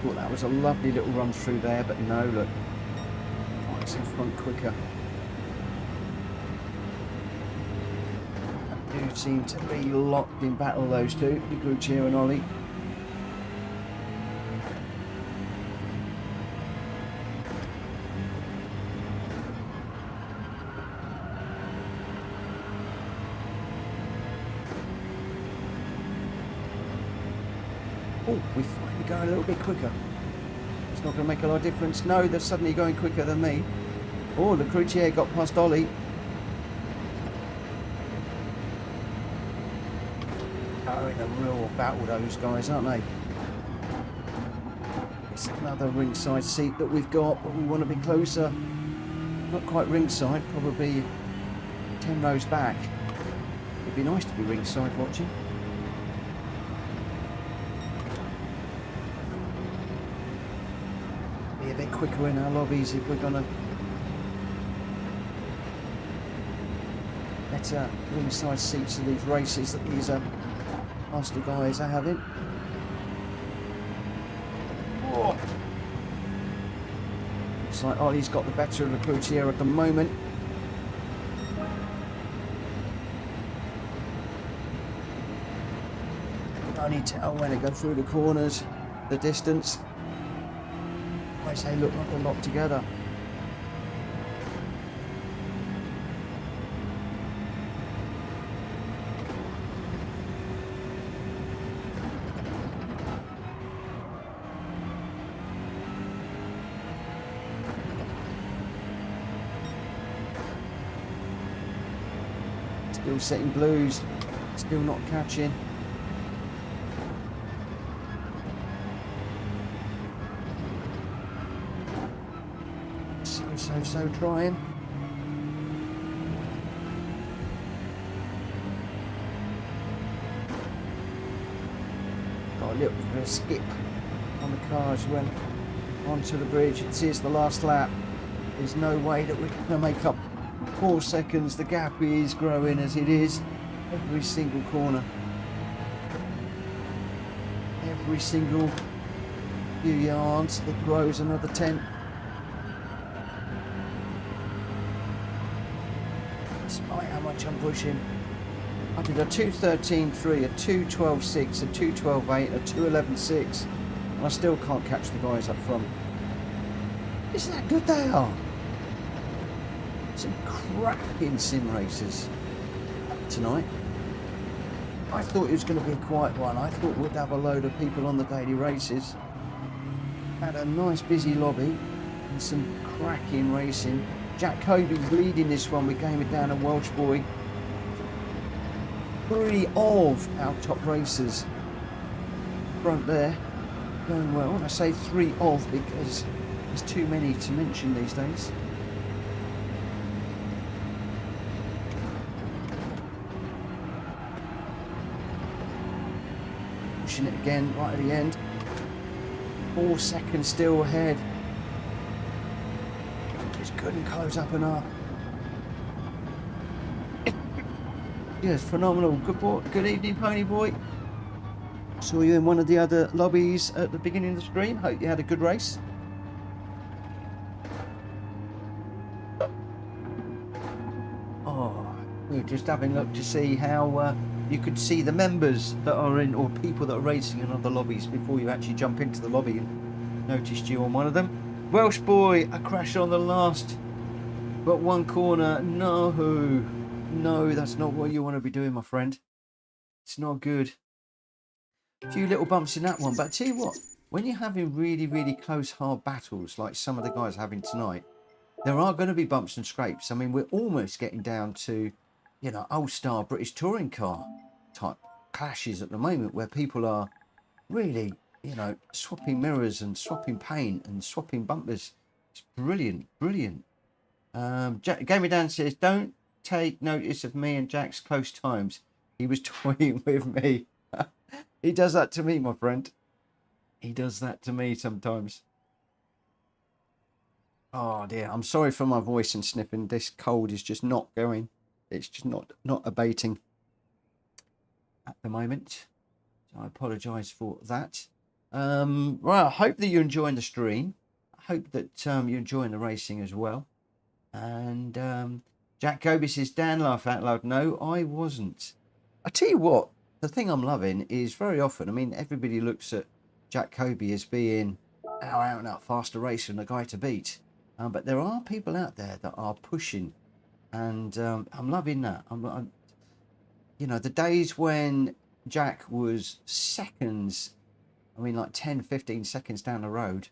Well, that was a lovely little run through there, but no, look, Croix in front quicker. They do seem to be locked in battle, those two, the Croix and Ollie. Oh, we finally go a little bit quicker. It's not going to make a lot of difference. No, they're suddenly going quicker than me. Oh, the Croix got past Ollie. Oh, in a real battle, those guys, aren't they? It's another ringside seat that we've got, but we want to be closer. Not quite ringside, probably 10 rows back. It'd be nice to be ringside watching. Be a bit quicker in our lobbies if we're gonna better ringside seats of these races that these master guys are having. Oh. Looks like Ollie's got the better of the Croix at the moment. I need to tell when to go through the corners, the distance. They look like they're locked together. Still setting blues, still not catching. So trying. Got a little bit of a skip on the car as well onto the bridge. It is the last lap. There's no way that we're going to make up 4 seconds. The gap is growing as it is every single corner. Every single few yards it grows another 10. Despite how much I'm pushing. I did a 2:13.3, a 2:12.6, a 2:12.8, a 2:11.6, and I still can't catch the guys up front. Isn't that good they are? Some cracking sim races tonight. I thought it was going to be a quiet one. I thought we'd have a load of people on the daily races. Had a nice busy lobby and some cracking racing. Jack Kobe's leading this one. We came it down a Welsh boy. 3 of our top racers front there going well. And I say 3 of because there's too many to mention these days. Pushing it again right at the end. 4 seconds still ahead. Just couldn't close up enough. Yes, phenomenal. Good boy. Good evening, Pony Boy. Saw you in one of the other lobbies at the beginning of the stream. Hope you had a good race. Oh, we were just having a look to see how you could see the members that are in, or people that are racing in other lobbies before you actually jump into the lobby, and noticed you on one of them. Welsh boy, a crash on the last but one corner. No, no, that's not what you want to be doing, my friend. It's not good. A few little bumps in that one, but I tell you what, when you're having really, really close, hard battles like some of the guys are having tonight, there are going to be bumps and scrapes. I mean, we're almost getting down to, you know, old-style British touring car type clashes at the moment where people are really, you know, swapping mirrors and swapping paint and swapping bumpers. It's brilliant, brilliant. Gamer Dan says, don't take notice of me and Jack's close times. He was toying with me. He does that to me, my friend. He does that to me sometimes. Oh dear, I'm sorry for my voice and sniffing. This cold is just not going. It's just not abating at the moment. So I apologise for that. Well, I hope that you're enjoying the stream. I hope that you're enjoying the racing as well. And Jack Kobe says, Dan, laugh out loud. No, I wasn't. I tell you what, the thing I'm loving is very often, I mean, everybody looks at Jack Kobe as being out and out faster racer and a guy to beat. But there are people out there that are pushing, and I'm loving that. I'm, you know, the days when Jack was seconds, I mean, like 10, 15 seconds down the road.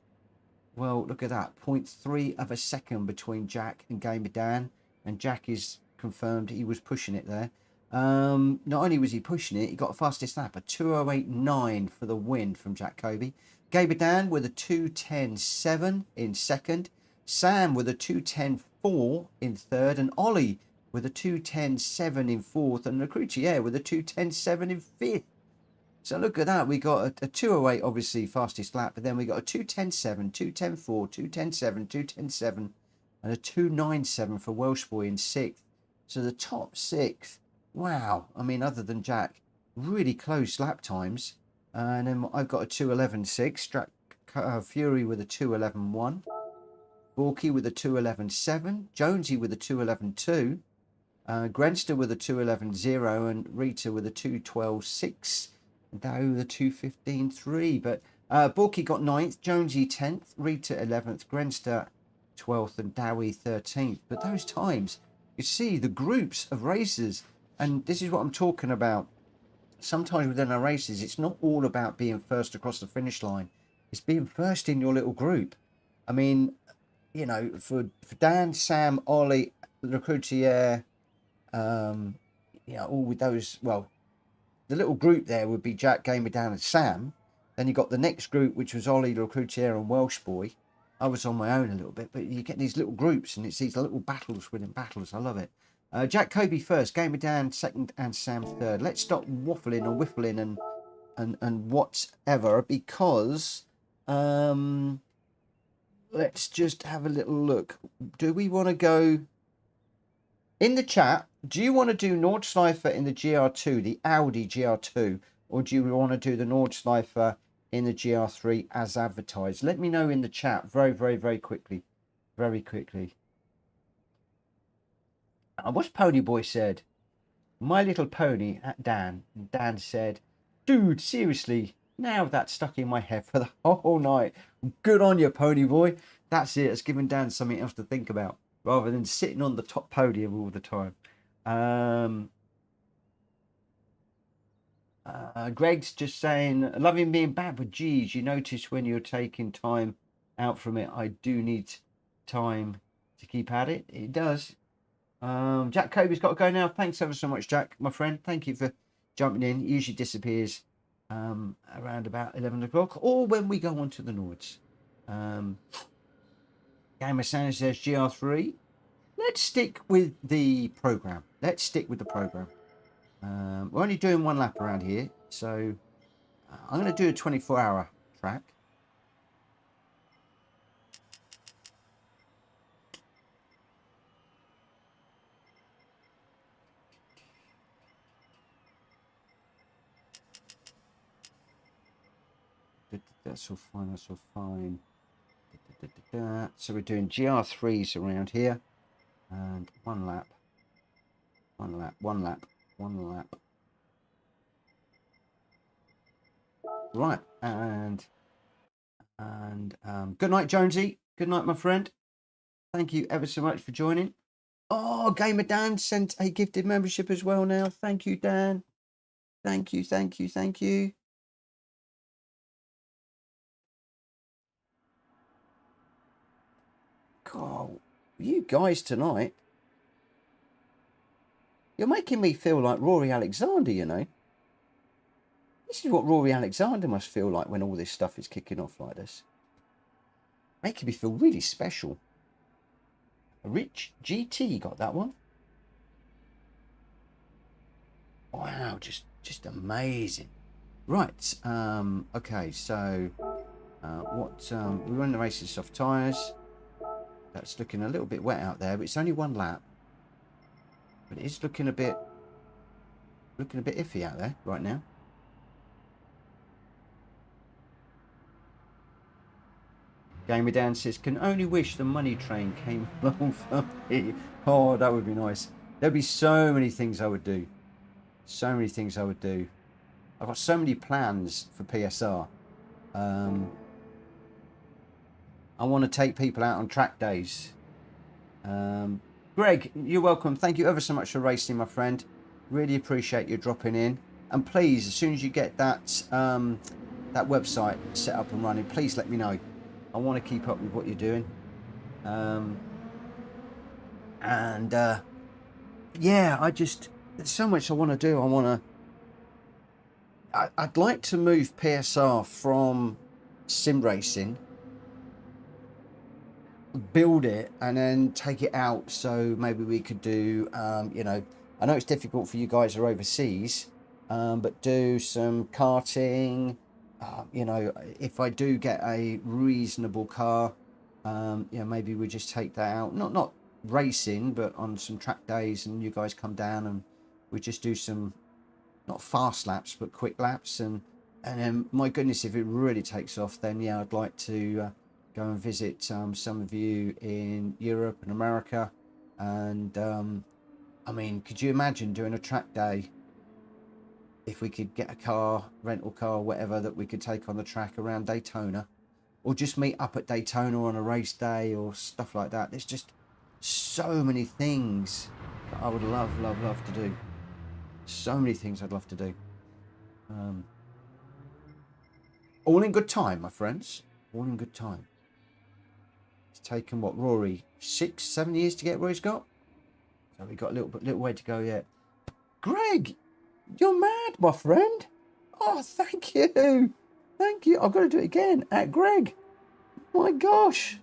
Well, look at that, 0.3 of a second between Jack and Gamer Dan, and Jack is confirmed he was pushing it there. Not only was he pushing it, he got a fastest lap, a 2:08.9 for the win from Jack Kobe. Gamer Dan with a 2:10.7 in second. Sam with a 2:10.4 in third, and Ollie with a 2:10.7 in fourth, and Recruitier with a 2:10.7 in fifth. So look at that. We got a 2:08, obviously fastest lap, but then we got a 2:10.7, 2:10.4, 2:10.7, 2:10.7, and a 2:9.7 for Welsh boy in sixth. So the top six, wow. I mean, other than Jack, really close lap times. And then I've got a 2:11.6, Fury with a 2:11.1. Borky with a 2:11.7, Jonesy with a 2:11.2, Grenster with a 2:11.0, and Rita with a 2:12.6, and Dow with a 2:15.3. But Borky got 9th, Jonesy 10th, Rita 11th, Grenster 12th, and Dowie 13th. But those times, you see the groups of racers, and this is what I'm talking about. Sometimes within our races, it's not all about being first across the finish line. It's being first in your little group. I mean, you know, for Dan, Sam, Ollie, Recruitier, you know, all with those, well, the little group there would be Jack, Gamer Dan, and Sam. Then you got the next group, which was Ollie, Recruitier, and Welsh boy. I was on my own a little bit, but you get these little groups, and it's these little battles within battles. I love it. Jack Kobe first, Gamer Dan second, and Sam third. Let's stop waffling and whiffling and whatever, because let's just have a little look. Do we want to go in the chat? Do you want to do Nordschleife in the GR2, the Audi GR2, or do you want to do the Nordschleife in the GR3 as advertised? Let me know in the chat very, very, very quickly. Very quickly. What's Pony Boy said? My Little Pony at Dan. And Dan said, dude, seriously, now that's stuck in my head for the whole night. Good on you, Pony Boy. That's it. It's giving Dan something else to think about rather than sitting on the top podium all the time. Greg's just saying, loving being back, but geez, you notice when you're taking time out from it, I do need time to keep at it. It does. Jack Kobe's got to go now. Thanks ever so much, Jack, my friend. Thank you for jumping in. It usually disappears around about 11 o'clock or when we go on to the Nords. Gamer Sanders says GR3. Let's stick with the program. Let's stick with the program. We're only doing one lap around here, so I'm going to do a 24-hour track. That's all fine, that's all fine. So we're doing GR3s around here. And one lap. Right, and good night, Jonesy. Good night, my friend. Thank you ever so much for joining. Oh, Gamer Dan sent a gifted membership as well now. Thank you, Dan. Thank you, thank you, thank you. God, you guys tonight, you're making me feel like Rory Alexander, you know. This is what Rory Alexander must feel like when all this stuff is kicking off like this. Making me feel really special. Rich GT got that one. Wow, just amazing. Right, okay, so we run the races soft tyres. That's looking a little bit wet out there, but it's only one lap. But it is looking a bit iffy out there right now. Gamer Dan says, can only wish the money train came along for me. Oh, that would be nice. There'd be so many things I would do. So many things I would do. I've got so many plans for PSR. I want to take people out on track days. Greg, you're welcome. Thank you ever so much for racing, my friend. Really appreciate you dropping in. And please, as soon as you get that that website set up and running, please let me know. I want to keep up with what you're doing. Yeah, there's so much I want to do. I'd like to move PSR from sim racing, build it, and then take it out. So maybe we could do, you know, I know it's difficult for you guys who are overseas, but do some karting. You know, if I do get a reasonable car, you know, maybe we just take that out. Not racing, but on some track days, and you guys come down and we just do some, not fast laps, but quick laps. And then, my goodness, if it really takes off, then yeah, I'd like to go and visit some of you in Europe and America. And I mean, could you imagine doing a track day? If we could get a car, rental car, whatever, that we could take on the track around Daytona, or just meet up at Daytona on a race day or stuff like that. There's just so many things that I would love to do. So many things I'd love to do. All in good time, my friends. All in good time. It's taken, what, Rory, 6-7 years to get where he's got? So we've got a little way to go yet. Greg, you're mad, my friend. Oh, thank you. Thank you. I've got to do it again. At Greg. My gosh.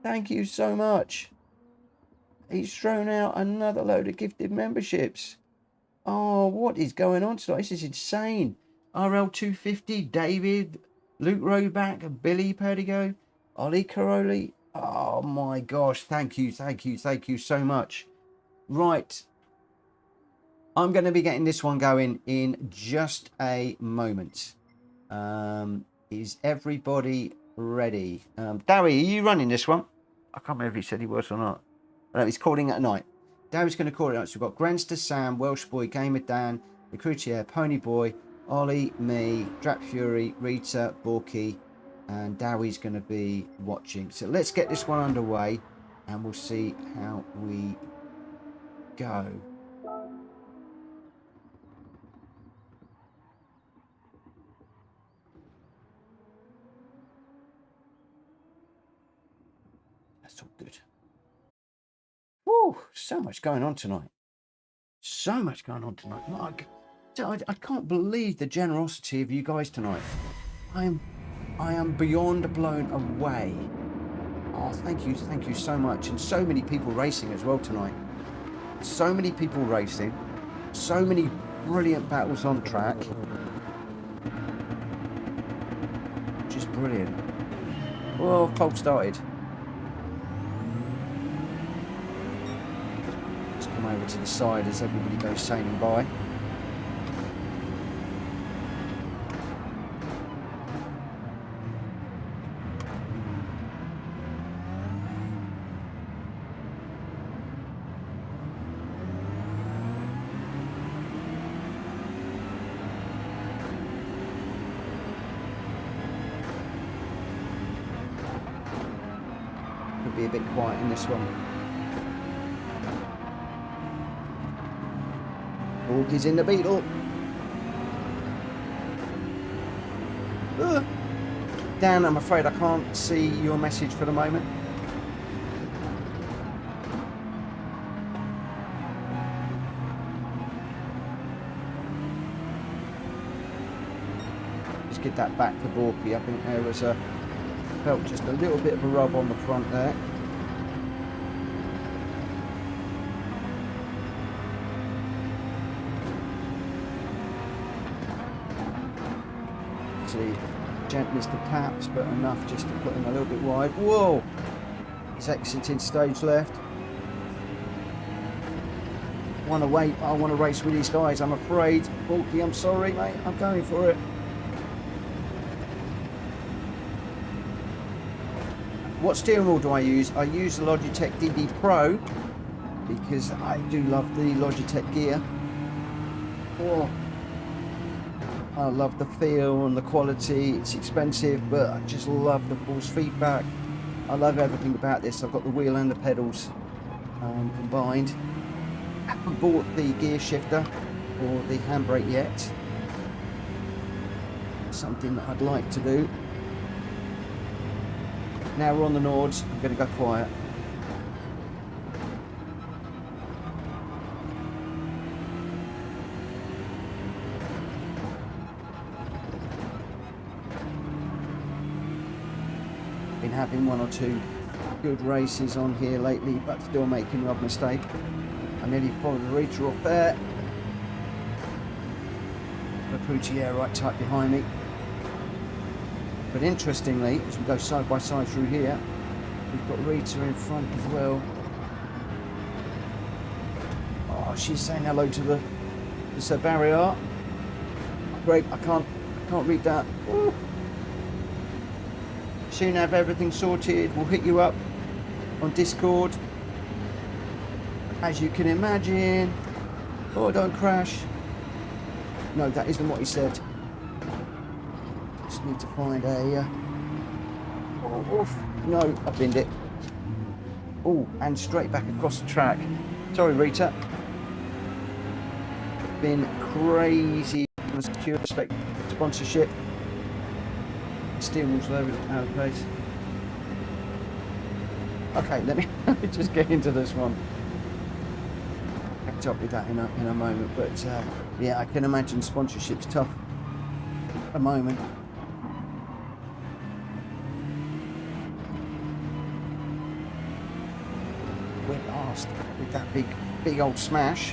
Thank you so much. He's thrown out another load of gifted memberships. Oh, what is going on tonight? This is insane. RL250, David, Luke Roback, Billy Perdigo, Ollie Caroli. Oh my gosh. Thank you so much. Right. I'm going to be getting this one going in just a moment. Is everybody ready? Dowie, are you running this one? I can't remember if he said he was or not. No, he's calling at night. Dowie's going to call it out. So we've got Grandster Sam, Welsh Boy, Gamer Dan, Recruitier, Pony Boy, Ollie, me, Drap Fury, Rita, Borky, and Dowie's going to be watching. So let's get this one underway and we'll see how we go. That's all good. Woo, so much going on tonight. So much going on tonight. I can't believe the generosity of you guys tonight. I am beyond blown away. Oh, thank you so much. And so many people racing as well tonight. So many people racing. So many brilliant battles on track. Just brilliant. Well, pole started. Let's come over to the side as everybody goes sailing by. be a bit quiet in this one. Hawk is in the Beetle. Dan, I'm afraid I can't see your message for the moment. Just get that back to Borky. I think there was felt just a little bit of a rub on the front there. See, gentlest of taps, but enough just to put him a little bit wide. Whoa! He's exiting stage left. I want to race with these guys, I'm afraid. Borky, I'm sorry, mate. I'm going for it. What steering wheel do I use? I use the Logitech DD Pro because I do love the Logitech gear. Oh, I love the feel and the quality. It's expensive, but I just love the force feedback. I love everything about this. I've got the wheel and the pedals combined. I haven't bought the gear shifter or the handbrake yet. Something that I'd like to do. Now we're on the Nords, I'm going to go quiet. Been having one or two good races on here lately, but still making the odd mistake. I nearly followed the Rita off there. The Croix right tight behind me. But interestingly, as we go side by side through here, we've got Rita in front as well. Oh, she's saying hello to the barrier. Great, I can't read that. Ooh. Soon have everything sorted. We'll hit you up on Discord. As you can imagine. Oh, don't crash. No, that isn't what he said. Need to find a no, I binned it. Oh, and straight back across the track. Sorry, Rita. Been crazy on the secure sponsorship. Steering wheels all over the place. Okay, let me just get into this one. Catch up with that in a moment, but yeah, I can imagine sponsorship's tough at the moment. Went last with that big old smash.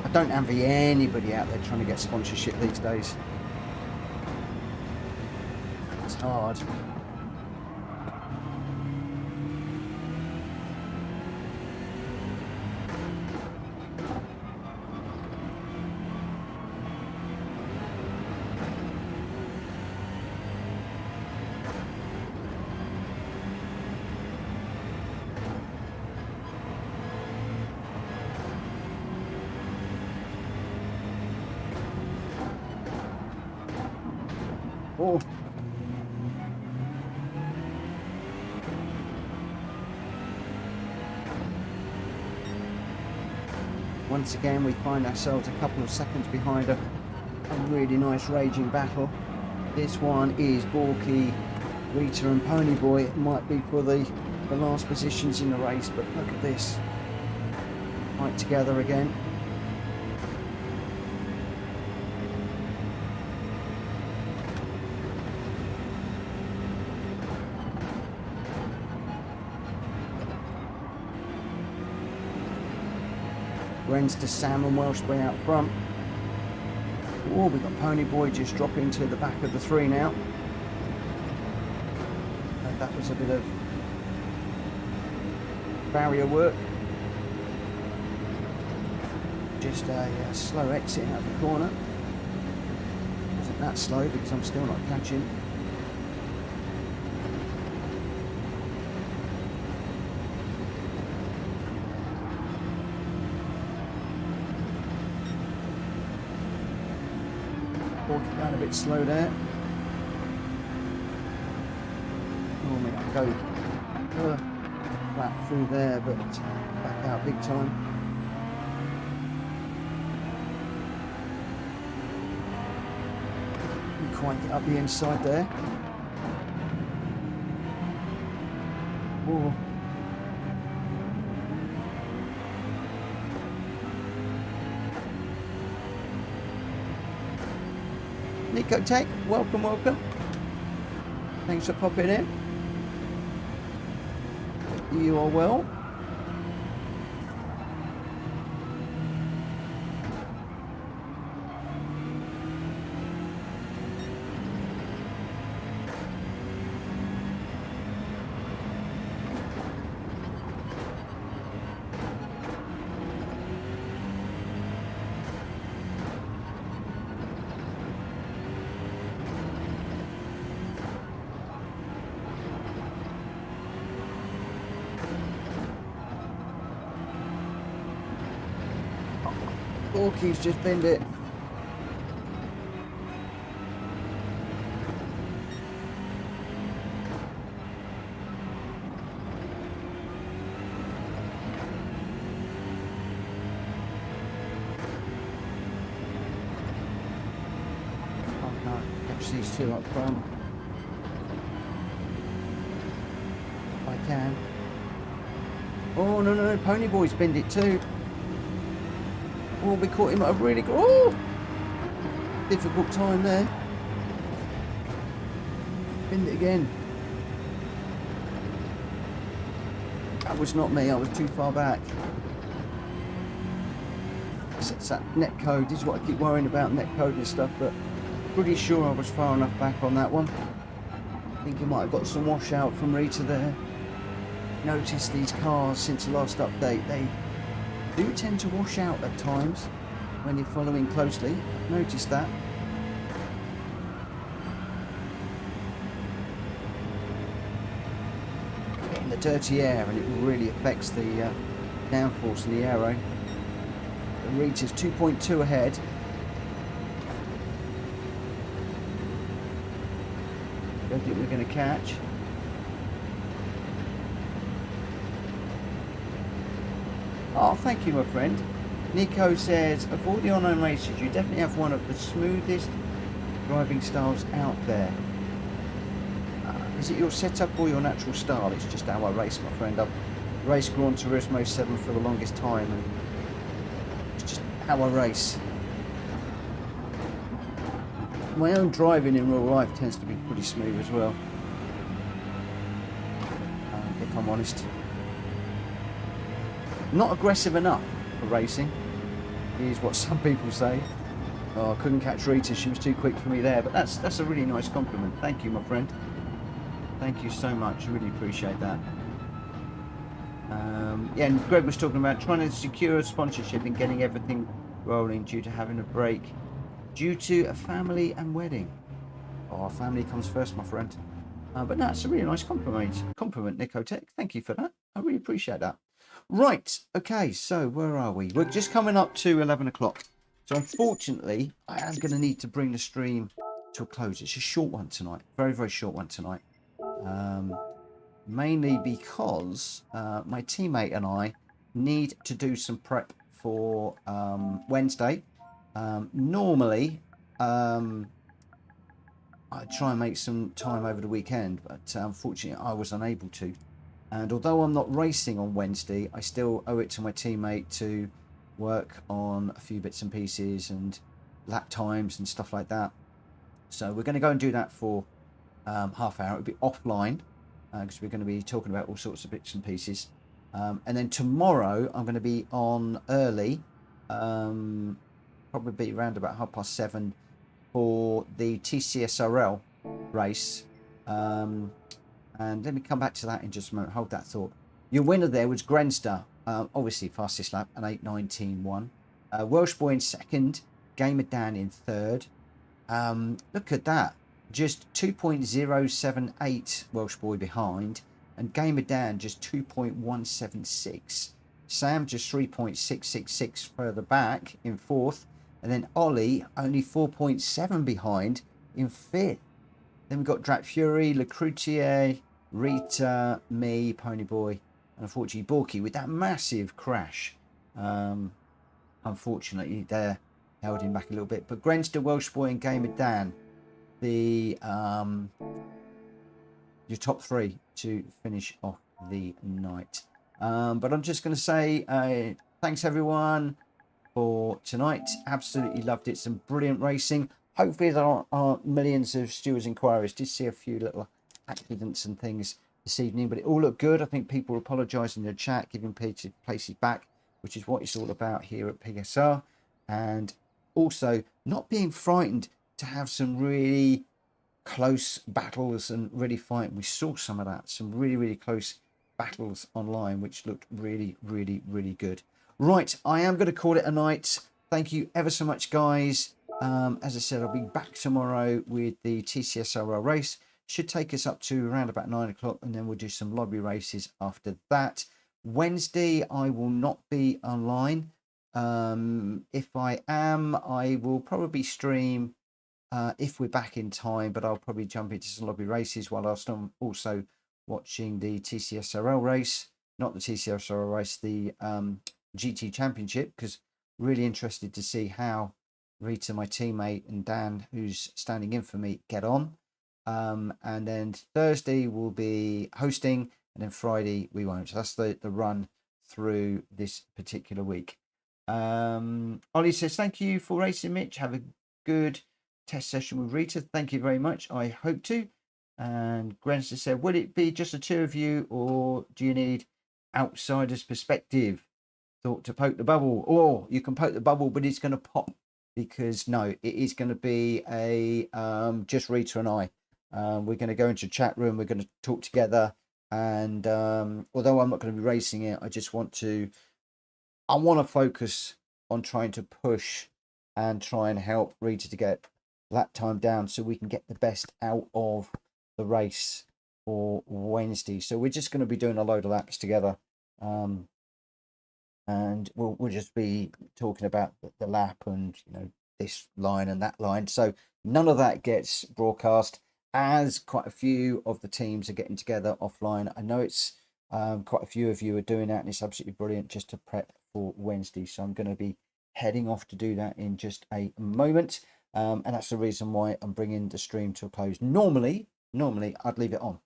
I don't envy anybody out there trying to get sponsorship these days. It's hard. Oh. Once again, we find ourselves a couple of seconds behind a really nice raging battle. This one is Borky, Rita and Ponyboy. It might be for the last positions in the race, but look at this. Right together again. Rens to Sam and Welshbury out front. Oh, we've got Ponyboy just dropping to the back of the three now. And that was a bit of barrier work. Just a slow exit out of the corner. Wasn't that slow because I'm still not catching. Going a bit slow there. go flat through there, but back out big time. Didn't quite get up the inside there. Whoa. Nico Tech, welcome. Thanks for popping in. You are well. Orky's just binned it. Oh no, catch these two up front. I can. Oh no, Pony Boy's binned it too. Oh, we caught him at a really difficult time there. Binned it again. That was not me, I was too far back. It's that net code, this is what I keep worrying about, net code and stuff, but pretty sure I was far enough back on that one. I think you might have got some washout from Rita there. Noticed these cars since the last update, they do tend to wash out at times when you're following closely. I've noticed that. Getting the dirty air and it really affects the downforce of the aero. The Rita's 2.2 ahead. Don't think we're going to catch. Oh, thank you, my friend. Nico says, of all the online races, you definitely have one of the smoothest driving styles out there. Is it your setup or your natural style? It's just how I race, my friend. I've raced Gran Turismo 7 for the longest time, and it's just how I race. My own driving in real life tends to be pretty smooth as well, if I'm honest. Not aggressive enough for racing, is what some people say. Oh, I couldn't catch Rita, she was too quick for me there, but that's a really nice compliment. Thank you, my friend. Thank you so much, really appreciate that. Yeah, and Greg was talking about trying to secure sponsorship and getting everything rolling due to having a break due to a family and wedding. Oh, family comes first, my friend. But no, it's a really nice compliment, Nicotech. Thank you for that. I really appreciate that. Right, okay, so where are we? We're just coming up to 11 o'clock. So unfortunately, I am going to need to bring the stream to a close. It's a short one tonight. Very, very short one tonight. Mainly because my teammate and I need to do some prep for Wednesday. Normally, I try and make some time over the weekend, but unfortunately I was unable to. And although I'm not racing on Wednesday, I still owe it to my teammate to work on a few bits and pieces and lap times and stuff like that. So we're going to go and do that for half hour. It'll be offline because we're going to be talking about all sorts of bits and pieces. And then tomorrow I'm going to be on early, probably around about 7:30 for the TCSRL race. And let me come back to that in just a moment. Hold that thought. Your winner there was Grenster. Obviously, fastest lap, an 8:19.1. Welsh Boy in second. Gamer Dan in third. Look at that. Just 2.078 Welsh Boy behind. And Gamer Dan just 2.176. Sam just 3.666 further back in fourth. And then Ollie only 4.7 behind in fifth. Then we've got Drat Fury, Le Croutier, Rita, me, Ponyboy, and unfortunately Borky with that massive crash. Unfortunately, they're held him back a little bit. But Grenster, Welsh Boy, and Gamer Dan, the your top three to finish off the night. But I'm just going to say thanks everyone for tonight. Absolutely loved it. Some brilliant racing. Hopefully there aren't millions of stewards' inquiries. Did see a few little accidents and things this evening, but it all looked good. I think people apologising in the chat, giving places back, which is what it's all about here at PSR. And also not being frightened to have some really close battles and really fighting. We saw some of that, some really close battles online, which looked really good. Right, I am going to call it a night. Thank you ever so much, guys. As I said, I'll be back tomorrow with the TCSRL race. Should take us up to around about 9 o'clock, and then we'll do some lobby races after that. Wednesday, I will not be online. If I am, I will probably stream if we're back in time, but I'll probably jump into some lobby races while I'm also watching the TCSRL race, not the TCSRL race, the GT Championship, because really interested to see how Rita, my teammate, and Dan, who's standing in for me, get on. And then Thursday we'll be hosting, and then Friday we won't. So that's the run through this particular week. Ollie says, thank you for racing, Mitch. Have a good test session with Rita. Thank you very much. I hope to. And Grenster said, will it be just the two of you, or do you need outsider's perspective? Thought to poke the bubble. Or you can poke the bubble, but it's going to pop, because no, it is going to be a just Rita and I. We're going to go into a chat room. We're going to talk together. And although I'm not going to be racing it, I want to focus on trying to push and try and help Rita to get lap time down so we can get the best out of the race for Wednesday. So we're just going to be doing a load of laps together. And we'll just be talking about the lap and, you know, this line and that line. So none of that gets broadcast, as quite a few of the teams are getting together offline. I know it's quite a few of you are doing that, and it's absolutely brilliant just to prep for Wednesday. So I'm going to be heading off to do that in just a moment. And that's the reason why I'm bringing the stream to a close. Normally I'd leave it on.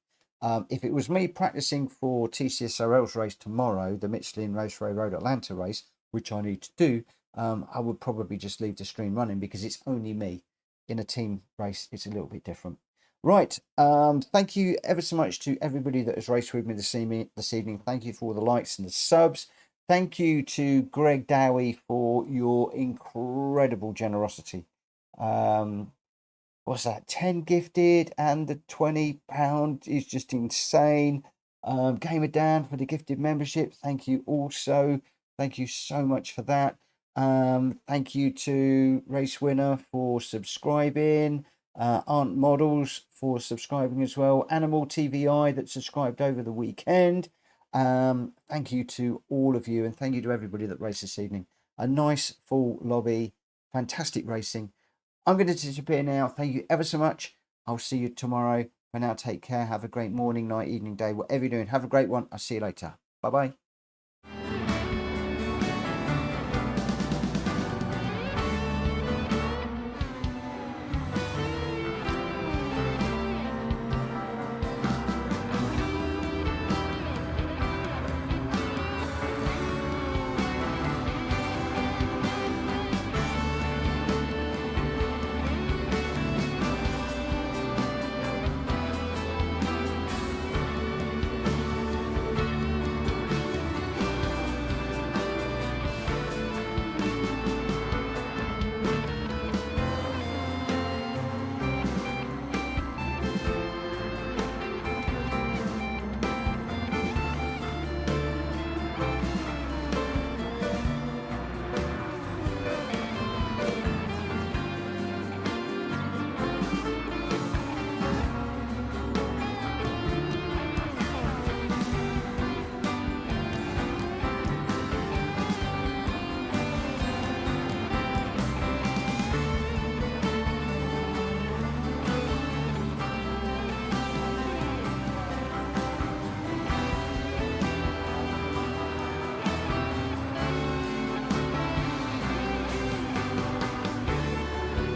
If it was me practicing for TCSRL's race tomorrow, the Michelin Raceway Road Atlanta race, which I need to do, I would probably just leave the stream running, because it's only me. In a team race, it's a little bit different. Right. Thank you ever so much to everybody that has raced with me this evening. Thank you for all the likes and the subs. Thank you to Greg Dowie for your incredible generosity. What's that? 10 gifted, and the £20 is just insane. Gamer Dan for the gifted membership. Thank you also. Thank you so much for that. Thank you to Race Winner for subscribing. Aunt Models for subscribing as well. Animal TVI that subscribed over the weekend. Thank you to all of you, and thank you to everybody that raced this evening. A nice full lobby, fantastic racing. I'm going to disappear now. Thank you ever so much. I'll see you tomorrow. For now, take care. Have a great morning, night, evening, day, whatever you're doing. Have a great one. I'll see you later. Bye-bye.